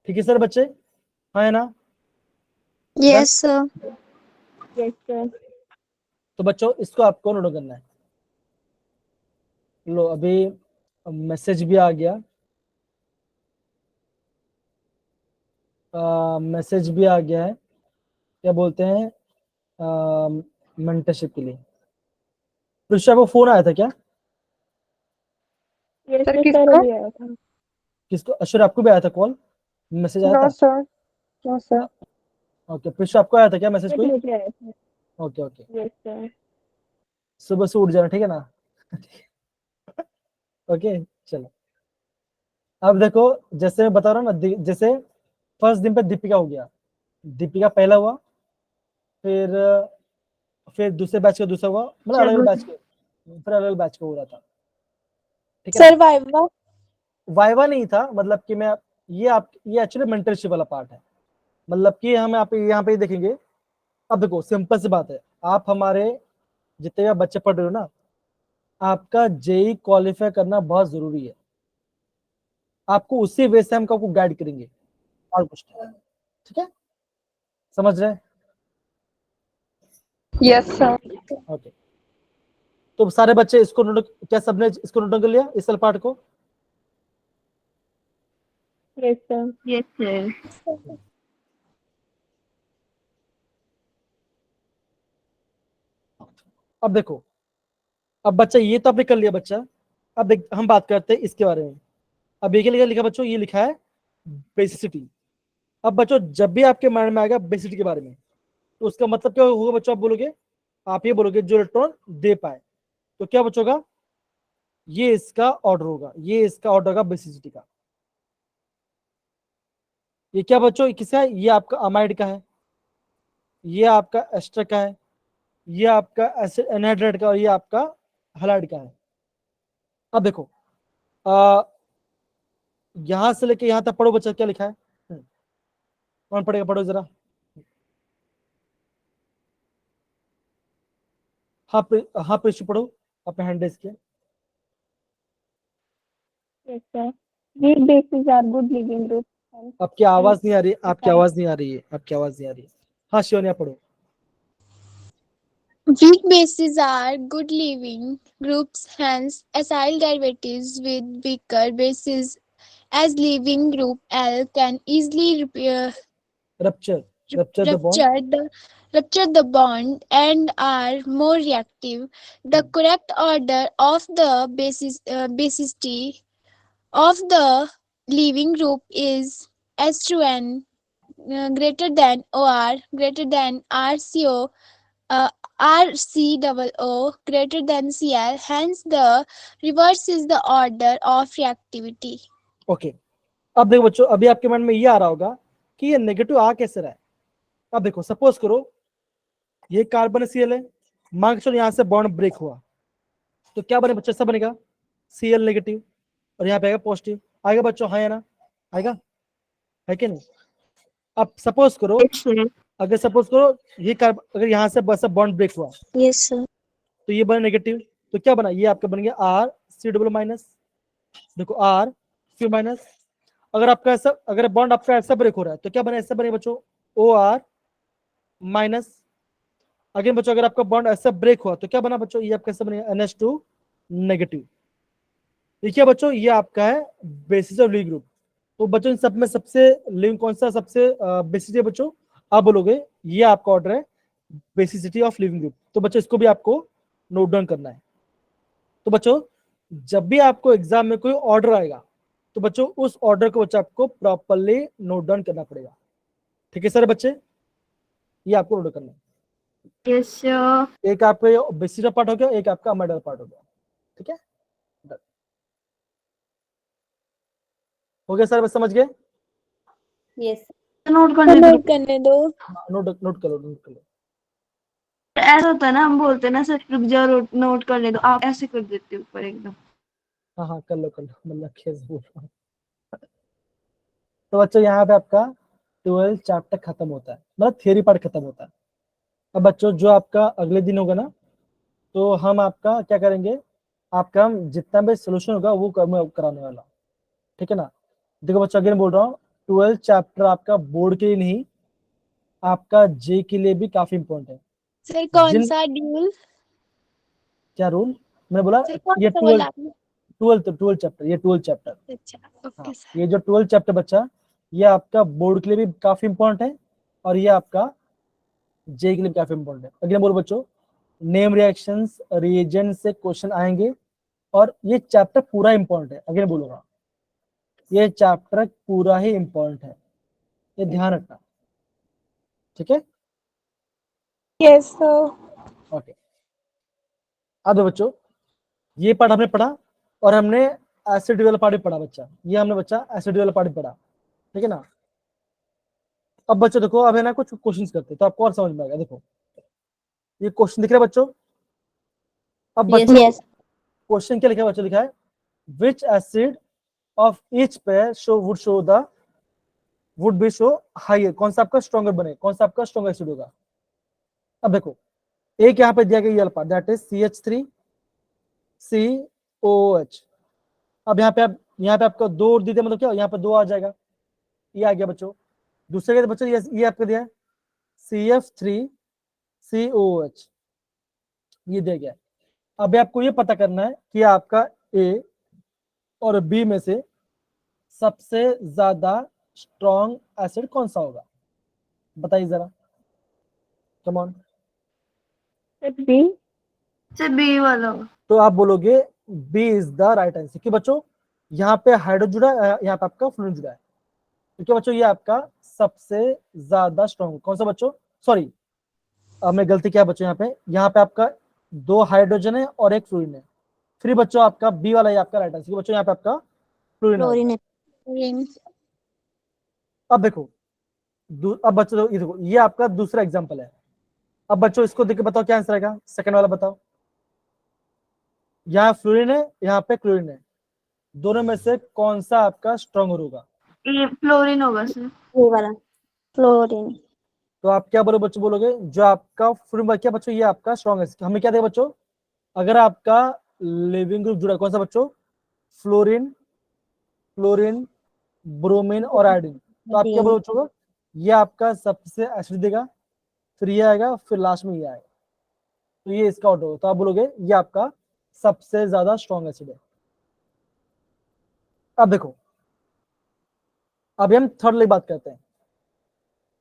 A: ठीक है सर बच्चे, हाँ है ना।
B: Yes, sir.
C: Yes, sir.
A: तो बच्चों इसको आपको नोट करना है। लो अभी मैसेज भी आ गया, मैसेज भी आ गया है, क्या बोलते हैं, मेंटरशिप के लिए। प्रिशा को फोन आया था क्या,
C: Yes,
B: Sir,
C: sir,
B: किसका?
C: अभी आया था।
A: किसको, अश्विन आपको भी आया था कॉल, मैसेज आया
B: No,
A: था।
B: sir. No, sir.
A: Okay Prisha आपको आया था क्या मैसेज
C: Sir,
A: कोई,
C: मुझे आया था।
A: Okay okay,
C: Yes, sir.
A: सुबह से उठ जाना, ठीक है ना। ओके चलो, अब देखो जैसे मैं बता रहा हूँ ना, जैसे फर्स्ट दिन पे दीपिका हो गया, दीपिका पहला हुआ, फिर दूसरे बैच का दूसरा हुआ, मतलब अलग अलग
C: चलो।
A: बैच के, फिर अलग अलग बैच का हो रहा था, ठीक है ना।
B: Sir, Viva.
A: वाइवा नहीं था, मतलब कि मैं ये एक्चुअली मेंटरशिप वाला पार्ट है, मतलब कि हम यहाँ पे देखेंगे। अब देखो सिंपल सी बात है, आप हमारे जितने भी बच्चे पढ़ रहे हो ना, आपका जेई क्वालिफाई करना बहुत जरूरी है, आपको उसी वे से हम आपको गाइड करेंगे, और कुछ नहीं, ठीक है, समझ रहे हैं।
B: Yes, sir.
A: ओके, तो सारे बच्चे इसको नोट, क्या सबने इसको नोट कर लिया इस साल पार्ट को।
C: Yes, sir.
D: Yes, sir.
A: अब देखो, अब बच्चा ये तो आपने कर लिया बच्चा, अब देख हम बात करते हैं इसके बारे में। अब ये क्या लिखा लिखा बच्चों, ये लिखा है बेसिसिटी। अब बच्चों जब भी आपके माइंड में आएगा बेसिसिटी के बारे में, तो उसका मतलब क्या होगा बच्चों, आप ये बोलोगे जो इलेक्ट्रॉन दे पाए, तो क्या बच्चों का, ये इसका ऑर्डर होगा, ये इसका ऑर्डर होगा बेसिसिटी का। ये क्या बच्चों, ये किसका है, ये आपका अमाइड का है, ये आपका एस्टर का है, ये आपका एसिड एनहाइड्रेट का, और ये आपका हैलाइड का है। अब देखो यहां से लेके यहां तक पढ़ो बच्चा, क्या लिखा है, कौन पढ़ेगा, पढ़ो जरा। हाँ प्रिशु पढ़ो, अपने हैंड रेज किया।
C: Yes, sir. These bases are good living groups.
A: आपकी आवाज नहीं आ रही, आपकी आवाज नहीं आ रही है, आपकी आवाज नहीं आ रही है। हाँ शिवनिया पढ़ो।
B: Weak bases are good living groups, hence acyl derivatives with weaker bases as living group L can easily
A: rupture the bond,
B: rupture the bond and are more reactive. The correct order of the basicity of the living group is H2N greater than OR greater than RCO RCOO greater than Cl. Hence, the reverse is the order of reactivity.
A: Okay. अब देखो बच्चों, अभी आपके मन में ये आ रहा होगा कि ये नेगेटिव आ कैसे रहा है। अब देखो सपोज करो ये कार्बन Cl है, मान के चलो यहाँ से बॉन्ड ब्रेक हुआ, तो क्या बने बच्चों, सब बनेगा Cl नेगेटिव, और यहाँ पे आएगा पॉजिटिव, आएगा बच्चों, हाँ या ना, आएगा, है कि नहीं। अब सपोज करो,
D: Yes, sir.
A: अगर सपोज करो ये अगर यहाँ से बस बॉन्ड ब्रेक हुआ
B: Yes, sir.
A: तो ये बना नेगेटिव, तो क्या बना, ये आपका बन गया आर सी डबल माइनस, देखो आर सी माइनस। अगर आपका ऐसा, अगर बॉन्ड आपका ऐसा ब्रेक हो रहा है तो क्या बना, ऐसा बने बच्चों ओ आर माइनस। अगेन बच्चों अगर आपका बॉन्ड ऐसा ब्रेक हुआ तो क्या बना बच्चों, ये आपका ऐसा बनेगा NH2 नेगेटिव। देखिए बच्चों ये आपका है बेसिस ऑफ लिविंग ग्रुप। तो बच्चों इन सब में सबसे लिविंग कौन सा सबसे बेसिस है बच्चों, आप बोलोगे ये आपका ऑर्डर है बेसिसिटी ऑफ लिविंग ग्रुप। तो बच्चों इसको भी आपको नोट डाउन करना है। तो बच्चों जब भी आपको एग्जाम में कोई ऑर्डर आएगा तो बच्चों उस ऑर्डर को बच्चों आपको प्रॉपरली नोट डाउन करना पड़ेगा। ठीक है सर बच्चे, ये आपको नोट करना है।
C: Yes sir.
A: एक आपका बेसिस पार्ट हो गया, एक आपका मिडल पार्ट हो गया। ठीक है, हो गया सर, बस समझ गए।
D: यस
C: नोट करने दो।
B: नोट करने दो।
A: नोट करो नोट करो।
C: ऐसा होता है ना, हम बोलते हैं ना सर रुक जाओ नोट करने दो, आप ऐसे कर देते हो ऊपर एकदम।
A: हाँ हाँ कर लो मतलब कैसे बोल रहा हूँ। तो बच्चों यहाँ पे आपका 12 चैप्टर खत्म होता है, मतलब थियरी पार्ट खत्म होता है। अब बच्चों जो आपका अगले दिन होगा ना, तो हम आपका क्या करेंगे, आपका हम जितना भी सोल्यूशन होगा वो कराने वाला। ठीक है ना। देखो बच्चों अगेन बोल रहा हूँ, 12 चैप्टर आपका बोर्ड के लिए नहीं, आपका जे के लिए भी काफी इंपॉर्टेंट है।
B: सर कौन
A: जिन
B: सा ड्यूल?
A: क्या रूल, मैंने बोला
B: सर कौन
A: ये
B: सा बोला आपने?
A: 12 चैप्टर, ये 12 चैप्टर।
B: अच्छा,
A: हाँ,
B: ओके सर।
A: ये जो 12 चैप्टर बच्चा, ये आपका बोर्ड के लिए भी काफी इंपॉर्टेंट है और ये आपका जे के लिए काफी इंपॉर्टेंट है। अगले बोलो बच्चों, नेम रिएक्शंस रिएजेंट से क्वेश्चन आएंगे और ये चैप्टर पूरा इंपॉर्टेंट है। अगले बोलूंगा ये चैप्टर पूरा ही इंपॉर्टेंट है, ये ध्यान रखना। ठीक है,
B: यस सर।
A: ओके। अब बच्चों ये पार्ट हमने पढ़ा और हमने एसिड वाला पार्ट भी पढ़ा बच्चा, ये हमने बच्चा एसिड वाला पार्ट भी पढ़ा। ठीक है ना। अब बच्चों देखो, अब है ना कुछ क्वेश्चंस करते हैं तो आपको और समझ में आएगा। देखो ये क्वेश्चन दिख रहा है बच्चों। अब बच्चों
D: यस
A: क्वेश्चन क्या लिखा है बच्चों, लिखा है विच acid of each pair would be show higher, कौन सा आपका स्ट्रॉन्गर बने, कौन सा आपका स्ट्रॉन्गर एसिड होगा। अब देखो एक यहाँ पे दिया गया ये अल्फा, दैट इज CH3COOH। अब यहाँ पे आपका दो और दीजिए, मतलब क्या यहाँ पे दो आ जाएगा, ये आ गया बच्चों। दूसरे के बच्चों ये आपका दिया है CF3COOH, ये दिया गया। अब आपको ये पता करना है कि आपका ए और बी में से सबसे ज्यादा स्ट्रॉन्ग एसिड कौन सा होगा, बताइए जरा, come on.
B: B.
C: Sir B वाला।
A: तो आप बोलोगे B is the right answer. क्यों बच्चों, यहाँ पे हाइड्रोजन जुड़ा है, यहाँ पे आपका फ्लोरीन जुड़ा है। तो क्या बच्चों, ये आपका सबसे ज्यादा स्ट्रॉन्ग कौन सा बच्चों, सॉरी अब मैं गलती किया बच्चों, यहाँ पे आपका दो हाइड्रोजन है और एक फ्लोरीन है। फिर बच्चों आपका बी वाला ये आपका राइट आंसर, बच्चों यहाँ पे आपका फ्लोरीन आ गया।
D: फ्लोरीन
A: अब देखो अब बच्चों ये देखो, ये आपका दूसरा एग्जाम्पल है। अब बच्चों इसको देख के बताओ क्या आंसर आएगा, सेकंड वाला बताओ। यहाँ फ्लोरीन है, यहाँ पे क्लोरीन है, दोनों में से कौन सा आपका स्ट्रॉन्ग होगा।
C: ये फ्लोरीन होगा सर।
D: ये वाला फ्लोरीन
A: तो आप क्या बोलो बच्चों, बोलोगे जो आपका फ्लोरीन, क्या बच्चों ये आपका स्ट्रॉन्ग है। हमें क्या देगा बच्चों, अगर आपका लिविंग ग्रुप जुड़ा कौन सा बच्चों, फ्लोरीन फ्लोरीन ब्रोमीन और आयोडीन, तो आप क्या बोलो बच्चों, ये आपका सबसे एसिड देगा, फिर ये आएगा, फिर लास्ट में ये आएगा, तो ये इसका ऑर्डर होगा। तो आप बोलोगे ये आपका सबसे ज्यादा स्ट्रॉन्ग एसिड है। अब देखो अभी हम थर्ड वाली बात करते हैं।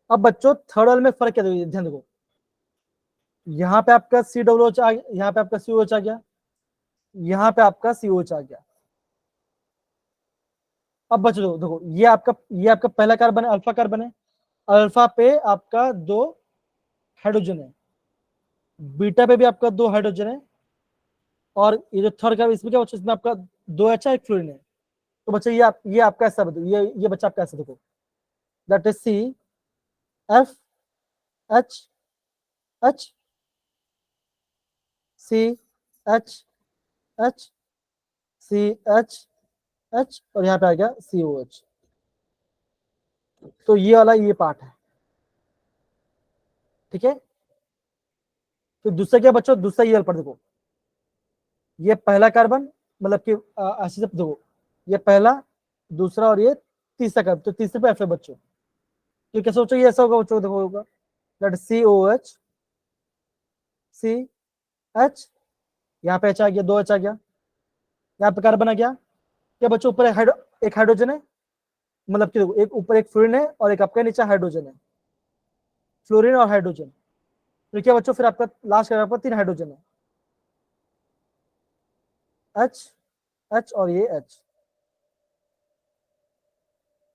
A: अब बच्चों थर्ड वाले में फर्क क्या है, ध्यान देखो, यहाँ पे आपका COOH आ गया, यहाँ पे आपका COH आ गया, यहाँ पे आपका COH आ गया। अब बच्चों देखो ये आपका पहला कार्बन है, अल्फा कार्बन है, अल्फा पे आपका दो हाइड्रोजन है, बीटा पे भी आपका दो हाइड्रोजन है, और ये जो थर्ड कार्बन इसमें क्या बच्चों, इसमें आपका दो अच्छा एक फ्लोरीन है। तो बच्चा ये आपका ऐसा बताओ, ये बच्चा आपका ऐसा देखो, that is CFHH CHH CHH और यहाँ पे आ गया COH। तो ये वाला ये पार्ट है। ठीक है। फिर दूसरा क्या बच्चों, दूसरा ये अल्फा देखो, ये पहला कार्बन, मतलब कि ऐसे देखो, ये पहला, दूसरा और ये तीसरा कार्बन, तो तीसरे पे एफ है बच्चों। तो क्या सोचो ये ऐसा होगा बच्चों, देखो होगा दैट COH CH, यहाँ पे H आ गया, 2 H आ गया, यहाँ पे कार्बन आ गया। क्या बच्चों, ऊपर एक हाइड्रोजन है, मतलब कि देखो एक ऊपर एक फ्लोरीन है और एक आपका नीचे हाइड्रोजन है, फ्लोरीन और हाइड्रोजन। तो क्या बच्चों, फिर आपका लास्ट आपका 3 हाइड्रोजन है, H H और ये H।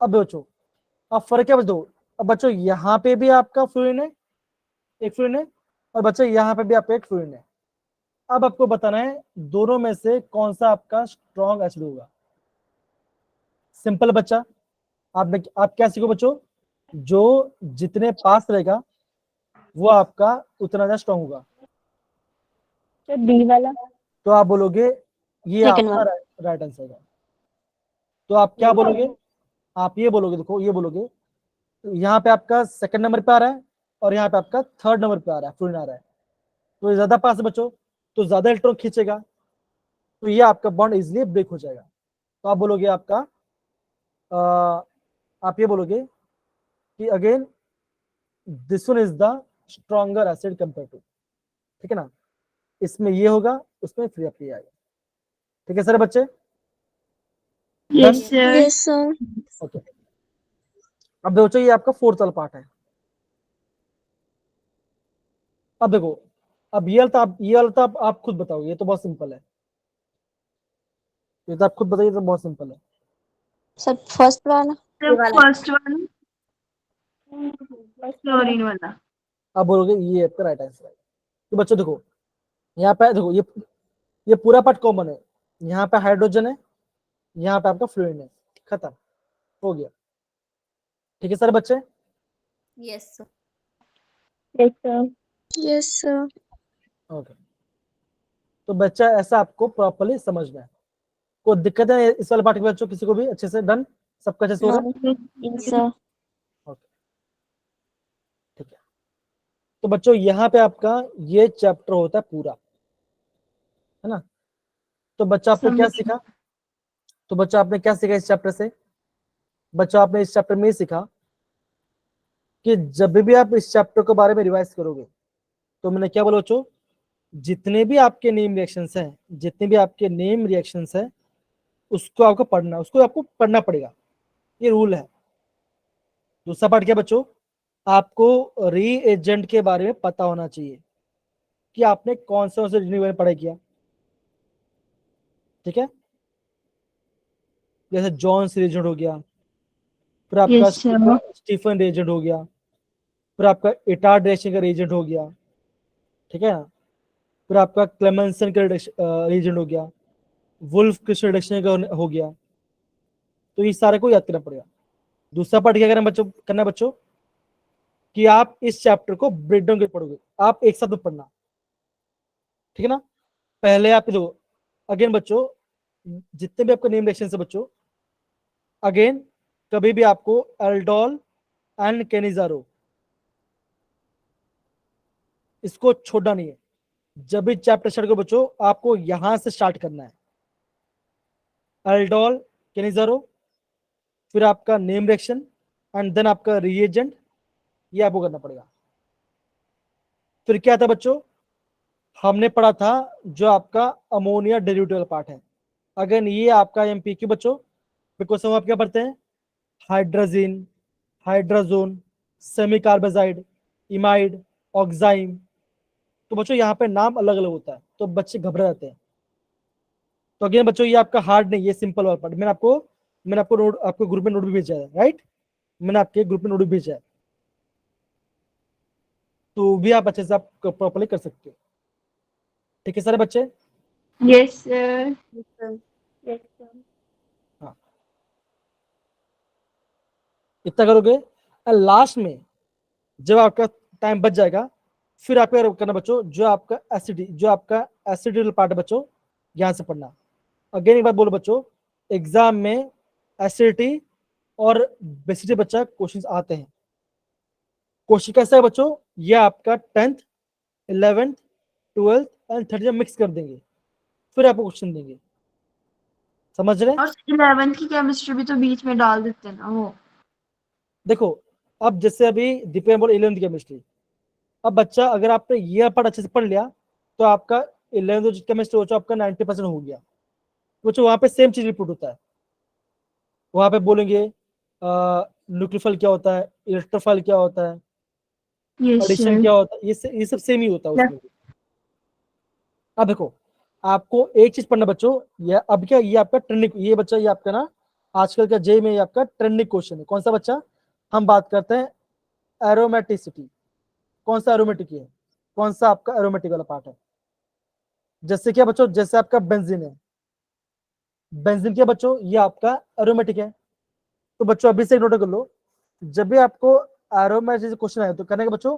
A: अब बच्चों अब फर्क क्या बच्चों, अब बच्चों यहाँ पे भी आपका फ्लोरीन है, एक फ्लोरीन है, और बच्चों यहाँ पे भी आपका एक फ्लोरीन है। अब आपको बताना है दोनों में से कौन सा आपका स्ट्रॉन्ग एसिड होगा। सिंपल बच्चा, आप क्या सीखो बच्चों, जो जितने पास रहेगा वो आपका उतना ज्यादा स्ट्रॉन्ग होगा।
D: तो डी वाला।
A: तो आप बोलोगे ये
D: Second
A: आपका
D: one.
A: राइट आंसर है। तो आप क्या बोलोगे, आप ये बोलोगे, देखो ये बोलोगे, यहाँ पे आपका सेकंड नंबर पे आ रहा है और यहाँ पे आपका थर्ड नंबर पे आ रहा है, फ्लोरीन आ रहा है, तो ये ज्यादा पास है बच्चों, तो ज्यादा इलेक्ट्रॉन खींचेगा, तो ये आपका बॉन्ड इजिली ब्रेक हो जाएगा। तो आप बोलोगे आपका आप ये बोलोगे कि again this one is the stronger acid compare to, ठीक है ना, इसमें ये होगा, उसमें फ्री अप ये आएगा। ठीक है सर बच्चे,
C: yes sir.
B: Yes, sir.
A: Okay. अब देखो ये आपका फोर्थ वाला पार्ट है। अब देखो, अब ये वाला तो आप खुद बताओ, ये तो बहुत सिंपल है, ये तो आप खुद बताइए, तो बहुत सिंपल है।
D: सर फर्स्ट वाला।
C: फर्स्ट वाला क्लोरीन वाला।
A: अब बोलोगे ये आपका राइट आंसर है। तो बच्चों देखो, यहाँ पे देखो ये पूरा पार्ट कॉमन है, यहाँ पे हाइड्रोजन है, यहाँ पे आपका फ्लोरीन है, खत्म हो गया। ठीक है सर बच्चे,
D: yes sir.
C: Yes sir.
B: Yes, sir.
A: Okay. तो बच्चा ऐसा आपको प्रॉपर्ली समझना है, कोई दिक्कत है इस वाले पार्ट के बच्चों, किसी को भी अच्छे से डन, सबका अच्छे से हो रहा है?
D: Yes sir.
A: ओके ठीक है। तो बच्चों यहाँ पे आपका ये चैप्टर होता है पूरा, है ना। तो बच्चा आपने क्या सीखा, तो बच्चा आपने क्या सीखा इस चैप्टर से, बच्चा आपने इस चैप्टर में ये सीखा कि जब भी आप इस चैप्टर के बारे में रिवाइज करोगे, तो मैंने क्या बोला बच्चों, जितने भी आपके नेम रिएक्शंस हैं, जितने भी आपके नेम रिएक्शंस हैं, उसको आपको पढ़ना पड़ेगा, ये रूल है। दूसरा पार्ट क्या बच्चों, आपको रीएजेंट के बारे में पता होना चाहिए कि आपने कौन से पढ़ाई किया, ठीक है। जैसे जॉन्स रिएजेंट हो गया, फिर आपका
C: Yes, sir.
A: स्टीफन रिएजेंट हो गया, फिर आपका इटार्ड रिएक्शन का रिएजेंट हो गया, ठीक है ना, फिर आपका क्लेमेंसन का रिएजेंट हो गया, वुल्फ क्रिस्टल रिडक्शन का हो गया। तो ये सारे को याद करना पड़ेगा। दूसरा पार्ट क्या करना बच्चों, कि आप इस चैप्टर को ब्रेक डाउन करके पढ़ोगे, आप एक साथ में पढ़ना, ठीक है ना। पहले आप देखो, अगेन बच्चों जितने भी आपका नेम रिएक्शन है बच्चों, अगेन कभी भी आपको एल्डोल एंड केनिजारो इसको छोड़ना नहीं है। जब भी चैप्टर स्टार्ट करो बच्चों, आपको यहां से स्टार्ट करना है, एल्डोल केनिजारो, फिर आपका नेम रिएक्शन एंड देन आपका रिएजेंट, ये आपको करना पड़ेगा। फिर क्या था बच्चों, हमने पढ़ा था जो आपका अमोनिया डेरिवेटिव पार्ट है। अगेन ये आपका एमपीक्यू बच्चों, बिकॉज हम आप क्या पढ़ते हैं, हाइड्रोजिन, हाइड्रोजोन, सेमी कार्बोजाइड, इमाइड, ऑक्साइम। तो बच्चों यहाँ पे नाम अलग अलग होता है, तो बच्चे घबरा जाते हैं। तो अगेन बच्चों ये आपका हार्ड नहीं, ये सिंपल वाला पार्ट। आपको ग्रुप में नोट भी भेजा है, राइट, मैंने आपके ग्रुप में नोट भी भेजा है, तो भी आप अच्छे से आप प्रॉपर्ली कर सकते हो। ठीक है सारे बच्चे,
C: Yes, sir.
D: Yes sir.
A: इतना करोगे, लास्ट में जब आपका टाइम बच जाएगा, फिर आपको करना बच्चों, जो आपका एसिडिटी पार्ट है बच्चों, यहां से पढ़ना। अगेन एक बार बोलो बच्चों, एग्जाम में एसिडिटी और बेसिडिटी बच्चा क्वेश्चंस आते हैं। क्वेश्चन कैसा है बच्चों, ये आपका 10th 11th 12th and 13th mix कर देंगे, फिर आपको क्वेश्चन देंगे। समझ रहे हैं?
C: और 11th की केमिस्ट्री भी तो बीच में डाल देते हैं ना वो।
A: देखो अब जैसे अभी दीपिका बोल 11th केमिस्ट्री, अब बच्चा अगर आपने ये पार्ट अच्छे से पढ़ लिया तो आपका 11th केमिस्ट्री हो आपका 90% हो गया। तो वहां पे सेम चीज रिपीट होता है, वहां पे बोलेंगे न्यूक्लियोफाइल क्या होता है, इलेक्ट्रोफाइल क्या होता है,
C: यस
A: एडिशन
C: सर।
A: क्या होता है, ये सब सेम ही होता है उसमें भी। अब देखो आपको एक चीज पढ़ना बच्चों, ये अब क्या, ये आपका ट्रेंडिंग, ये बच्चा ये आपका ना आजकल का जे में ये आपका ट्रेंडिंग क्वेश्चन है। कौन सा बच्चा? हम बात करते हैं एरोमेटिसिटी। कौन सा एरोमेटिक है, कौन सा आपका एरोमेटिक वाला पार्ट है? जैसे क्या बच्चों, जैसे आपका बेंजीन है, बेंजीन क्या बच्चों, ये आपका एरोमेटिक है। तो बच्चों अभी से नोट कर लो, जब भी आपको एरोमेटिक क्वेश्चन आए तो करने का बच्चों,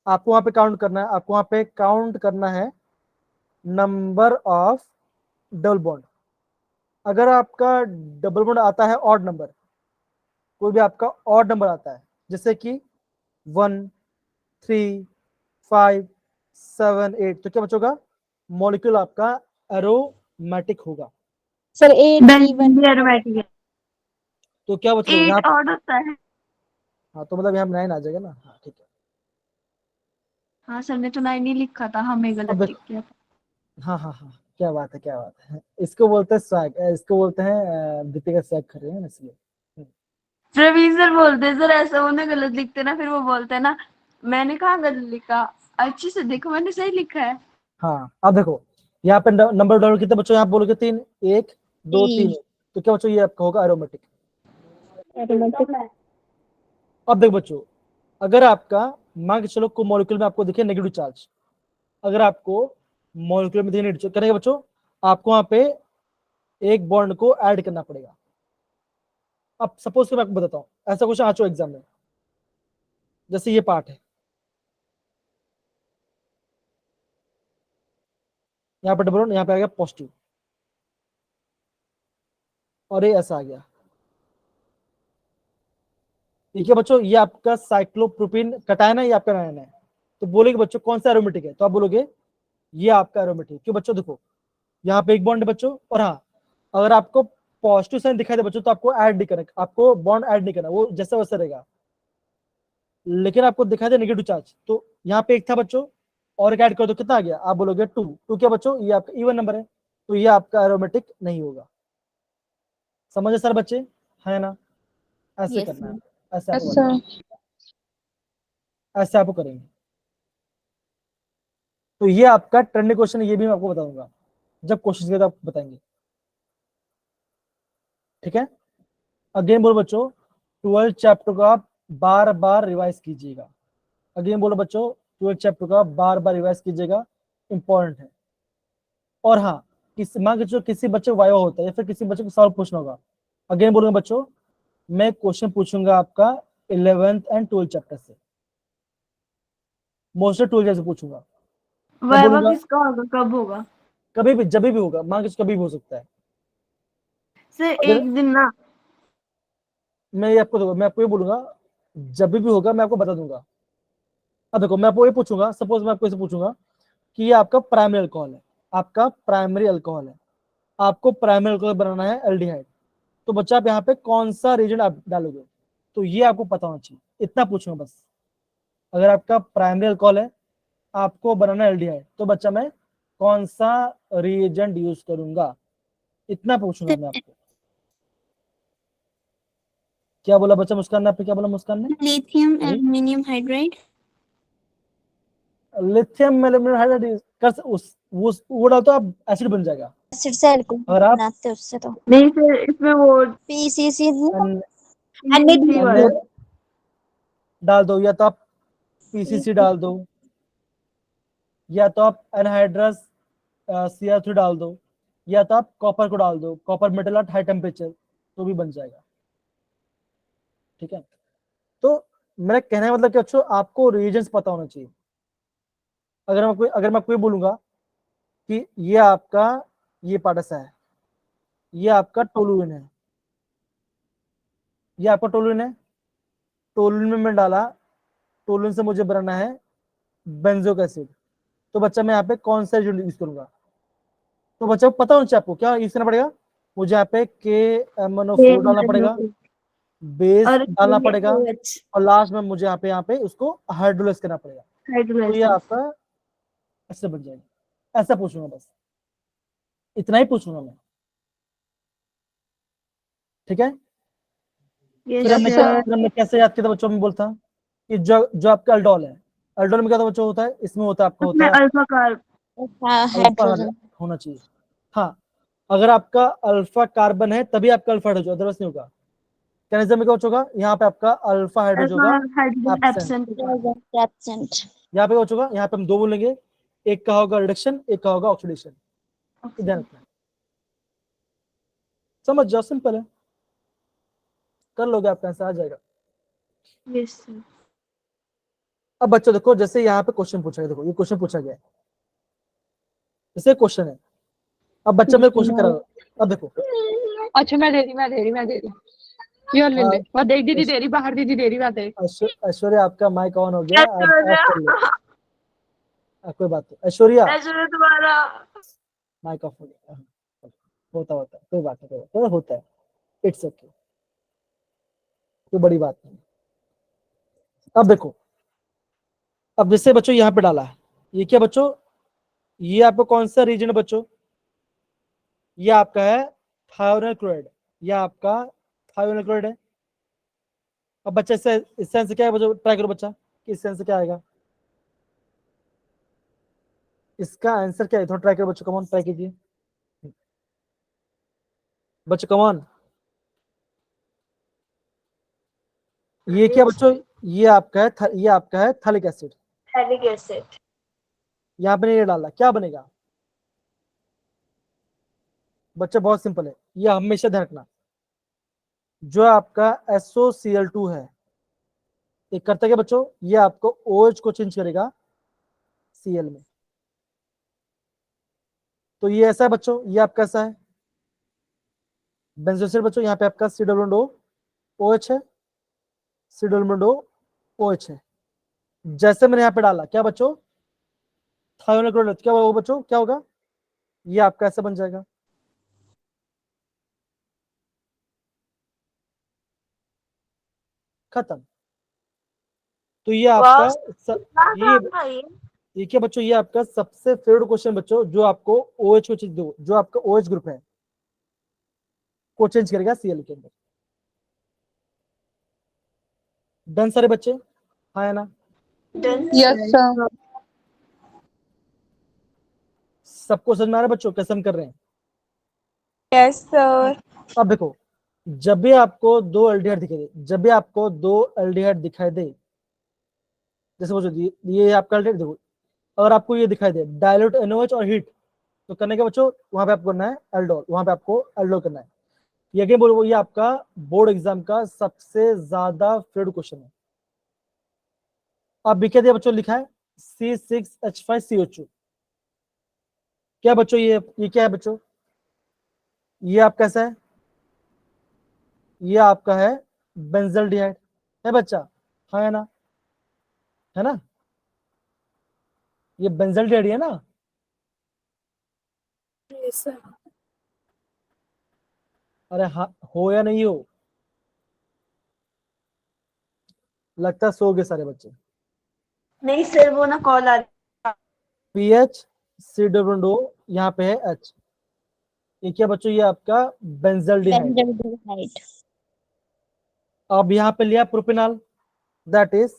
A: आपको वहां पे काउंट करना है, आपको वहां पे काउंट करना है नंबर ऑफ डबल बॉन्ड। अगर आपका डबल बॉन्ड आता है ऑड नंबर, कोई भी आपका ऑड नंबर आता है जैसे कि 1 3 5 7 8, तो क्या बचोगा? मॉलिक्यूल आपका एरोमेटिक होगा।
D: सर 8 3
C: बेंजीन
D: 1
C: भी एरोमेटिक है।
A: तो क्या बचोगे यहाँ?
C: 8 ऑड होता है।
A: हाँ तो मतलब यहाँ 9 आ जाएगा ना। हाँ ठीक है।
C: हाँ सर ने तो 9 ही लिखा था, हमें
A: अब
C: गलत लिख
A: देखो,
C: दिया था।
A: हाँ हाँ हाँ, क्या बात है, क्या बात है, इसको बोलते हैं स्वैग, इसको बोलते हैं दीपिका स्वैग कर रहे हैं ना, इसलिए।
C: प्रवीण सर बोलते हैं सर ऐसा, उन्हें गलत लिखते ना, फिर वो बोलते हैं ना मैंने कहाँ गलत लिखा, अच्छे से देखो मैंने सही लिखा है।
A: हाँ अब देखो यहाँ पे नंबर डाउन कितने बच्चों, यहाँ बोलोगे 3 1 2 3, तो क्या बच्चों ये आपका होगा एरोमेटिक। अब देखो बच्चों, अगर आपका मान के चलो को मॉलिक्यूल में आपको दिखे नेगेटिव चार्ज, अगर आपको मॉलिक्यूल में दिखे नेगेटिव चार्ज करेंगे बच्चों, आपको वहां पे एक बॉन्ड को ऐड करना पड़ेगा। अब सपोज मैं आपको बताता हूँ, ऐसा क्वेश्चन आ चुका एग्जाम में, जैसे ये पार्ट है, यहाँ पे डबल बॉन्ड, यहाँ पे आ गया पॉजिटिव, और ये ऐसा आ गया। ठीक है बच्चों, ये आपका साइक्लोप्रोपीन कटायन है, ये आपका आयन है। तो बोलेगे बच्चों कौन सा एरोमेटिक है, तो आप बोलोगे ये आपका एरोमेटिक। क्यों बच्चों? देखो यहाँ पे एक बॉन्ड है बच्चों, और हाँ अगर आपको पॉजिटिव साइन दिखाई दे बच्चों तो आपको ऐड नहीं करना, आपको बॉन्ड ऐड नहीं करना, वो जैसा वैसा रहेगा। लेकिन आपको दिखाई दे नेगेटिव चार्ज, तो यहाँ पे एक था बच्चों, और एक ऐड कर दो, कितना आ गया? आप बोलोगे 2। 2 क्या बच्चों? ये आपका इवन नंबर है, तो ये आपका एरोमेटिक नहीं होगा। समझे सर बच्चे? है ना? ऐसे
D: Yes,
A: करना है,
D: sir.
A: ऐसे आपको
D: sir.
A: करना है, ऐसे आपको करेंगे। तो ये आपका ट्रेंडिंग क्वेश्चन है, ये भी मैं आपको बताऊंगा जब क्वेश्चन के तो आपको बताएंगे। ठीक है, अगेन बोलो बच्चों, 12 चैप्टर को आप बार बार रिवाइज कीजिएगा। अगेन बोलो बच्चों, 12 चैप्टर को आप बार बार रिवाइज कीजिएगा, इंपॉर्टेंट है। और हाँ, मान के चलो किसी बच्चे को वाइवा होता है या फिर किसी बच्चे को सवाल पूछना होगा, अगेन बोलूंगा बच्चों, मैं क्वेश्चन पूछूंगा आपका 11th एंड 12th चैप्टर से, मोस्टली 12 से पूछूंगा। मैं
C: वाइवा
A: बोलूंगा
C: किसका होगा, कब होगा?
A: कभी भी, जब भी होगा, मान के चलो कभी भी हो सकता है।
C: सर
A: अगर
C: एक दिन ना।
A: मैं ये आपको मैं आपको ये बोलूंगा, जब भी होगा मैं आपको बता दूंगा। अब देखो मैं आपको ये पूछूंगा, सपोज मैं आपको इसे पूछूंगा कि ये आपका प्राइमरी अल्कोहल है, आपका प्राइमरी अल्कोहल है, आपको प्राइमरी अल्कोहल बनाना है एल्डिहाइड, तो बच्चा आप यहाँ पे कौन सा रीजन आप डालोगे, तो ये आपको पता होना चाहिए, इतना पूछूंगा बस। अगर आपका प्राइमरी अल्कोहल है, आपको बनाना एल्डिहाइड, तो बच्चा मैं कौन सा रिएजेंट यूज करूंगा, इतना पूछूंगा मैं आपको। क्या बोला बच्चा मुस्कान ने? आपने क्या बोला मुस्कान ने?
D: Lithium aluminum hydride.
A: Lithium aluminium hydride कर वो डाल तो आप एसिड बन जाएगा।
D: एसिड से अल्कोहल
A: अगर आप
D: बनाते हैं उससे तो
C: नहीं सर इसमें वो
D: पीसीसी
C: CC वाला।
A: डाल दो, या तो आप पीसीसी डाल दो, या तो आप एनहाइड्रस Cr3 डाल दो, या तो आप कॉपर को डाल दो, copper metal at high temperature, तो भी बन जाएगा। ठीक है, तो मेरा कहने का मतलब कि अच्छा आपको रीजन्स पता होना चाहिए। अगर मैं आपको ये बोलूंगा कि ये आपका ये पार्ट ऐसा है, ये आपका टोलुइन है, ये आपका टोलुइन है, टोलुइन में मैं डाला, टोलुइन से मुझे बनाना है बेंजोइक एसिड। तो बच्चा मैं यहाँ पे कौन सा यूज करूंगा? तो बच्चा पता होना चाहिए आपको क्या यूज करना पड़ेगा। मुझे यहाँ पे KMnO4 डालना पड़ेगा, बेस
C: और
A: डालना पड़ेगा,
C: OH
A: और लास्ट में मुझे यहाँ पे उसको हाइड्रोलाइज करना पड़ेगा। तो ये
C: हाइड्रोलाइज।
A: आपका ऐसे बन जाएगा। ऐसा पूछूंगा, बस इतना ही पूछूंगा मैं, ठीक है। फिर
C: यस सर।
A: हमने कैसे याद किया था बच्चों में बोलता कि जो आपका अल्डोल है, अल्डोल में क्या था बच्चों होता है, इसमें होता है आपका होता
C: उसमें
A: है
C: अल्फा कार्ब।
A: Alpha
D: hydrogen.
A: होना चाहिए। हाँ, अगर आपका अल्फा कार्बन है तभी आपका अल्फा हाइड्रोजन, अदरवाइज नहीं होगा। कैनेजम में क्या होगा, यहाँ पे आपका अल्फा हाइड्रोजन
C: अल्फा
A: होगा
C: हाइड्रोजन
A: एब्सेंट।
C: एब्सेंट।
D: एब्सेंट।
A: यहाँ पे क्या होगा, यहाँ पे हम दो बोलेंगे, एक का होगा रिडक्शन, एक का होगा ऑक्सीडेशन। ध्यान रखना, समझ जाओ, सिंपल है, कर लोगे आपका आंसर आ जाएगा।
C: Yes sir.
A: अब बच्चों देखो, जैसे यहाँ पे क्वेश्चन पूछा गया, देखो ये क्वेश्चन पूछा गया है, जैसे क्वेश्चन है। अब बच्चा मेरे क्वेश्चन करा, अब देखो।
E: अच्छा मैं दे रही ये ले ले। और देख दीदी दे रही, बाहर दीदी दे रही, बात है।
A: ऐश्वर्या आपका माइक ऑन हो गया, आप
C: ऐश्वर्या।
A: ऑफ कर लो। कोई बात नहीं, ऐश्वर्या
C: ऐश्वर्या तुम्हारा
A: माइक ऑफ हो गया। होता है, कोई बात नहीं, कोई बात होता है, इट्स ओके, कोई बड़ी बात नहीं। अब देखो, अब जैसे बच्चों यहाँ पे डाला है, ये क्या बच्चों, ये आपको कौन सा रीजन है बच्चों, ये आपका है थायोनाइल क्लोराइड, ये आपका थायोनाइल क्लोराइड है। अब बच्चा इस सेंस से क्या है बच्चों, ट्राई करो बच्चा कि इस सेंस से क्या आएगा, इसका आंसर क्या है, थोड़ा ट्राई करो बच्चों, कम ऑन ट्राई कीजिए बच्चों, कम ऑन। ये क्या बच्चों, ये आपका है थालिक एसिड,
C: थैलिक एसिड।
A: यहाँ पे नहीं डाला, क्या बनेगा बच्चा, बहुत सिंपल है, ये हमेशा ध्यान रखना। जो आपका SOCl2 है, ये करता क्या बच्चों, ये आपको OH को चेंज करेगा Cl में। तो ये ऐसा है बच्चों, ये आपका ऐसा है बेंजोइक एसिड बच्चों, यहाँ पे आपका C=OH है, C=OH है। जैसे मैंने यहाँ पे डाला, क्या बच्चों, थायोनाइल क्लोराइड, क्या होगा बच्चों, क्या होगा, ये आपका ऐसा बन जाएगा। खत्म। तो ये आपका ये क्या बच्चों, ये आपका सबसे फेवरेट क्वेश्चन बच्चों, जो आपको OH को चेंज दो, जो आपका OH ग्रुप है को चेंज करेगा Cl के अंदर। डन सारे बच्चे, हाँ है ना,
E: यस सर।
A: सबको समझ में आ रहा है बच्चों, कैसे हम कर रहे हैं।
C: Yes sir.
A: अब देखो, जब भी आपको दो एल्डिहाइड दिखाई दे, जब भी आपको दो एल्डिहाइड दिखाई दे, जैसे वो ये आपका एल्डिहाइड, देखो अगर आपको ये दिखाई दे डायल्यूट NOH और हीट, तो करने के बच्चों वहां पे आपको करना है एल्डोल, वहां पे आपको एल्डोल करना है। ये क्या बोलो, ये आपका बोर्ड एग्जाम का सबसे ज्यादा फेवरेट क्वेश्चन है। अब भी क्या दिया बच्चों, लिखा है C6H5CH2, क्या बच्चों, ये क्या है बच्चों, ये आपका कैसा है, ये आपका है बेंजल्डिहाइड है बच्चा, हाँ है ना, है ना, ये बेंजल्डिहाइड है ना।
C: Yes sir.
A: अरे हाँ, हो या नहीं हो, लगता है सो गए सारे बच्चे।
C: नहीं सर, वो ना कॉल आ रही।
A: PH C=O, यहाँ पे है H, ये क्या बच्चों, ये आपका बेंजल्डिहाइड।
D: बेंजल्डिहाइड।
A: अब यहाँ पे लिया प्रोपेनॉल, दैट इज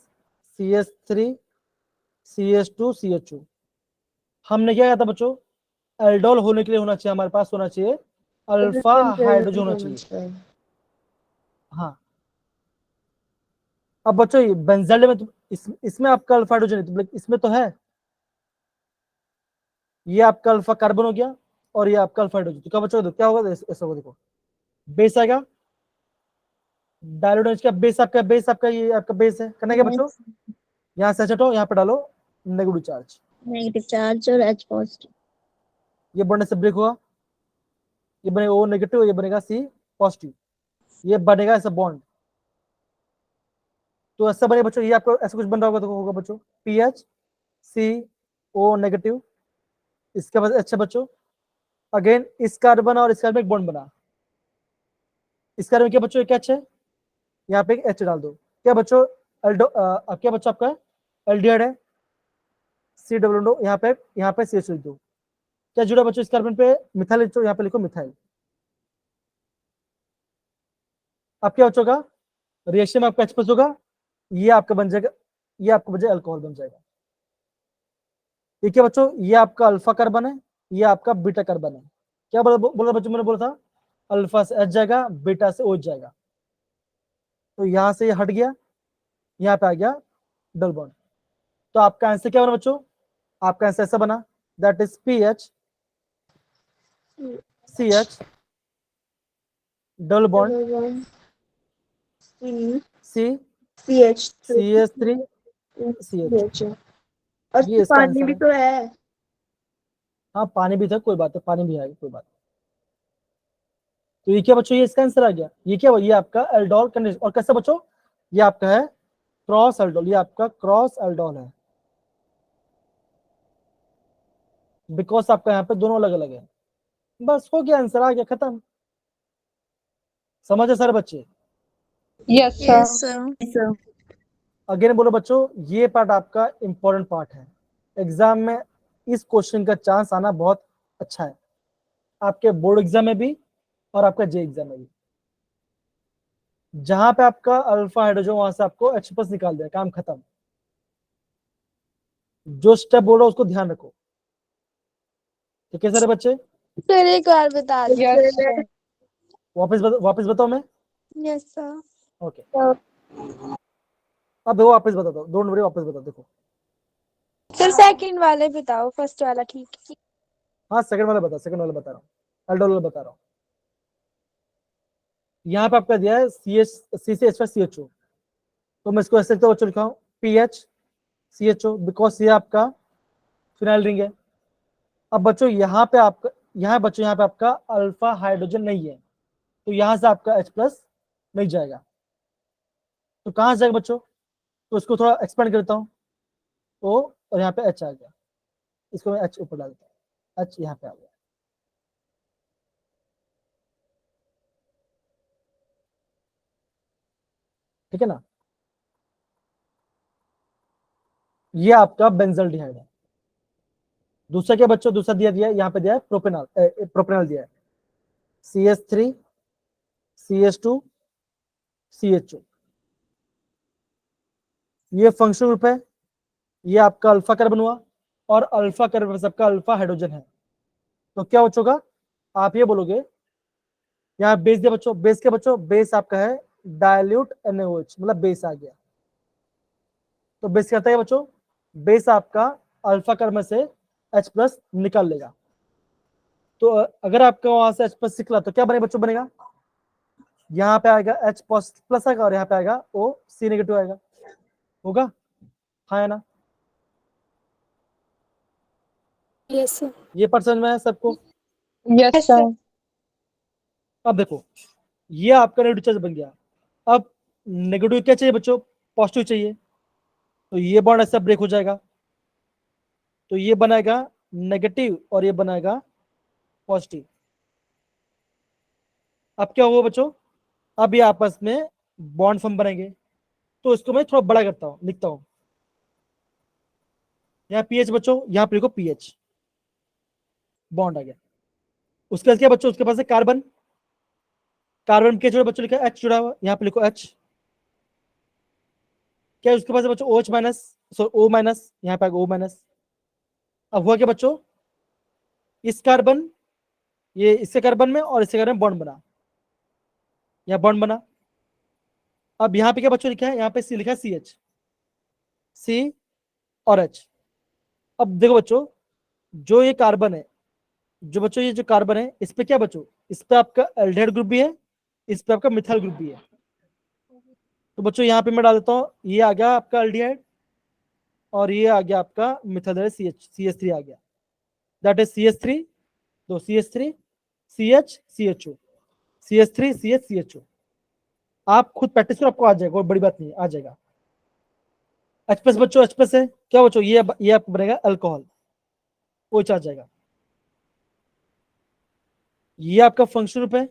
A: CH3CH2CH2। हमने क्या किया था बच्चों, एल्डोल होने के लिए होना चाहिए, हमारे पास होना चाहिए अल्फा हाइड्रोजन होना चाहिए। हाँ, अब बच्चों ये बेंजल्ड में इसमें आपका अल्फा हाइड्रोजन है, तो इसमें तो है, ये आपका अल्फा कार्बन हो गया और ये आपका अल्फा हाइड्रोजन, तो क्या बच्चों क्या होगा, ऐसा होगा, देखो बेस आएगा, डायल्यूट का बेस आपका ये आपका बेस है, करना क्या बच्चों, यहाँ से हटो, यहाँ पे डालो नेगेटिव चार्ज,
D: नेगेटिव चार्ज और H पॉजिटिव।
A: ये बढ़ने से ब्रेक होगा, ये बनेगा O नेगेटिव, ये बनेगा C पॉजिटिव, ये बनेगा ऐसा बॉन्ड। तो ऐसा बने बच्चों, ये आपको ऐसा कुछ बन रहा होगा, तो होगा बच्चों PH CO नेगेटिव, इसके बाद अच्छा बच्चों अगेन इस कार्बन और इस कार्बन में एक बॉन्ड बना, इस कार्बन क्या बच्चों, क्या है, यहाँ पे एक H डाल दो, क्या बच्चों क्या बच्चों आपका एल्डिहाइड है, C डबल बॉन्ड, यहाँ पे CH लिख दो, क्या जुड़ा बच्चों इस कार्बन पे, मिथाइल लिखो, यहाँ पे लिखो मिथाइल। अब क्या बच्चों रिएक्शन में आपका H प्लस होगा, ये आपका बन जाएगा, ये आपका बन जाएगा अल्कोहल बन जाएगा। ठीक है बच्चों, ये आपका अल्फा कार्बन है, ये आपका बीटा कार्बन है। क्या बोला बच्चों, मैंने बोला था अल्फा से H जाएगा, बीटा से OH जाएगा, तो यहां से ये हट गया, यहाँ पे आ गया डबल बॉन्ड। तो आपका आंसर क्या बना बच्चों, आपका आंसर ऐसा बना, that is PH CH double bond C CH3 CH।
C: और
A: ये इसका
C: पानी
A: आंसर
C: भी
A: है।
C: तो है।
A: हाँ पानी भी था, कोई बात है, पानी भी आएगा, कोई बात। तो ये क्या बच्चों, ये इसका आंसर आ गया। ये क्या, ये आपका एल्डोल कंडीशन, और कैसा बच्चों, ये आपका है क्रॉस एल्डोल, ये आपका क्रॉस एल्डोल है, बिकॉज आपका यहाँ पे दोनों अलग अलग है। बस हो गया, आंसर आ गया, खत्म। समझे सारे बच्चे?
E: Yes
B: Yes,
E: sir.
B: sir.
A: Again बोलो बच्चों, ये पार्ट आपका इंपॉर्टेंट पार्ट है, एग्जाम में इस क्वेश्चन का चांस आना बहुत अच्छा है, आपके बोर्ड एग्जाम में भी और आपका जे एग्जाम में भी। जहां पे आपका अल्फा हाइड्रोजन, वहां से आपको H प्लस निकाल दिया, काम खत्म। जो स्टेप बोल रहा हूं उसको ध्यान रखो, ठीक है सारे बच्चे?
B: सर एक बार बता दो।
E: Yes sir.
A: वापस बताओ मैं।
B: Yes sir.
A: ओके अब वो वापस बता दो, डोंट वरी, वापस बता, देखो।
B: सर सेकंड वाले बताओ, फर्स्ट वाला ठीक है।
A: हाँ सेकंड वाला बता, सेकंड वाला बता रहा हूँ, एल्डोल वाला बता रहा हूँ। यहाँ पे आपका दिया है CH2CHO, तो मैं इसको ऐसे लिखता हूँ, लिखा हूँ PHCHO, बिकॉज ये आपका फिनाइल रिंग है। अब बच्चों यहाँ पे आपका, यहाँ पे आपका अल्फा हाइड्रोजन नहीं है, तो यहाँ से आपका H प्लस नहीं जाएगा, तो कहाँ से जाएगा बच्चों? तो इसको थोड़ा एक्सपेंड करता हूँ, तो और यहाँ पे H आ गया, इसको मैं H ऊपर डाल देता हूँ, H यहाँ पे आ गया। ठीक है ना? ये आपका बेंजल्डिहाइड है। दूसरा क्या बच्चों, दूसरा दिया यहाँ पे दिया है प्रोपेनॉल, प्रोपेनॉल दिया है CH3 CH2 CHO, ये फंक्शनल ग्रुप है, ये आपका अल्फा कार्बन हुआ, और अल्फा कार्बन सबका अल्फा हाइड्रोजन है। तो क्या बच्चों का, आप ये बोलोगे, यहाँ बेस दिया बच्चों, बेस के बच्चों, बेस आपका है डायल्यूट NaOH, मतलब बेस आ गया। तो बेस कहता है बच्चों, बेस आपका अल्फा कार्बन से H प्लस निकाल लेगा। तो अगर आपका वहां से H प्लस निकला तो क्या बनेगा बच्चों, बनेगा यहाँ पे आएगा H प्लस आएगा, और यहाँ पे आएगा C नेगेटिव आएगा, होगा? हाँ है ना?
B: Yes sir.
A: ये पार्ट समझ में है सबको?
E: Yes sir.
A: अब देखो, ये आपका नेगेटिव चार्ज बन गया। अब नेगेटिव क्या चाहिए बच्चों, पॉजिटिव चाहिए, तो ये बॉन्ड ऐसा ब्रेक हो जाएगा, तो ये बनाएगा नेगेटिव और ये बनाएगा पॉजिटिव। अब क्या होगा बच्चों, अब ये आपस में बॉन्ड फॉर्म बनेंगे, तो इसको मैं थोड़ा बड़ा करता हूं, लिखता हूं, यहाँ पीएच बच्चों, यहाँ पे लिखो पीएच, बॉन्ड आ गया। उसके बाद क्या बच्चों, उसके पास है कार्बन, कार्बन के जोड़े बच्चों लिखा H जुड़ा हुआ, यहाँ पे लिखो H। क्या उसके पास है बच्चों OH minus, sorry O minus, यहाँ पे O माइनस। अब हुआ क्या बच्चों, इस कार्बन, ये इससे कार्बन में और इससे कार्बन बॉन्ड बना, यहाँ बॉन्ड बना। अब यहाँ पे क्या बच्चों लिखा है, यहाँ पे सी लिखा है CH, C और H। अब देखो बच्चों, जो ये कार्बन है, जो बच्चों ये जो कार्बन है, इस पे क्या बच्चों, इस पे आपका एल्डिहाइड ग्रुप भी है, इस पे आपका मिथाइल ग्रुप भी है। तो बच्चों यहाँ पे मैं डाल देता हूँ, ये आ गया आपका एल्डिहाइड, और ये आ गया आपका मिथाइल CH3 आ गया, दैट इज CH3, तो CH3 CH CHO, CH3 CH CHO। आप खुद प्रैक्टिस करो, आपको आ जाएगा, कोई बड़ी बात नहीं, आ जाएगा। H प्लस बच्चों, H प्लस है क्या बच्चों, ये आपको बनेगा अल्कोहल, वो चार्ज जाएगा। ये आपका फंक्शनल ग्रुप है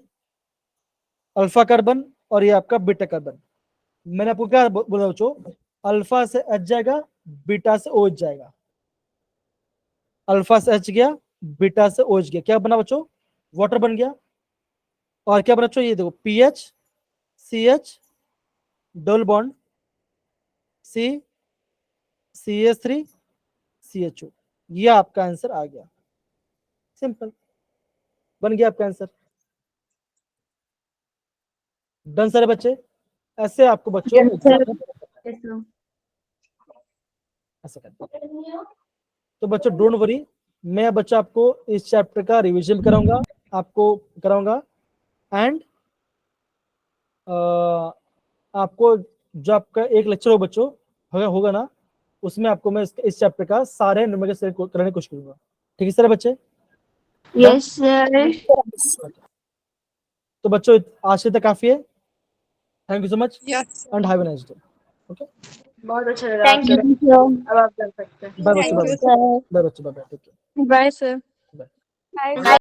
A: अल्फा कार्बन, और ये आपका बीटा कार्बन। मैंने आपको क्या बोला बच्चों, अल्फा से H जाएगा, बीटा से OH जाएगा। अल्फा से H गया, बीटा से OH गया, क्या बना बच्चों, वाटर बन गया। और क्या बना बच्चों, ये देखो PH CH double bond C CH3 CHO, ये आपका आंसर आ गया, सिंपल बन गया आपका आंसर। डन सारे बच्चे, ऐसे आपको बच्चों ऐसे करना। तो बच्चों डोंट वरी, मैं बच्चा आपको इस चैप्टर का रिवीजन कराऊंगा, आपको कराऊंगा, एंड आपको जो आपका एक लेक्चर हो बच्चों होगा ना, उसमें आपको मैं इस चैप्टर का सारे न्यूमेरिकल कराने की कोशिश करूंगा। ठीक है सारे बच्चे?
C: Yes sir.
A: तो बच्चों आज से तक काफी है। Thank you so much
F: Yes.
A: And have a nice day. Okay,
C: बहुत अच्छा लगा
D: Thank
C: आपसे।
D: you.
C: अब आप कर सकते हैं।
A: बाय बच्चों,
F: Thank you.
A: बाय बच्चों, बाय बच्चों, bye bye, take care.
E: Bye sir.
A: Bye.
E: Bye.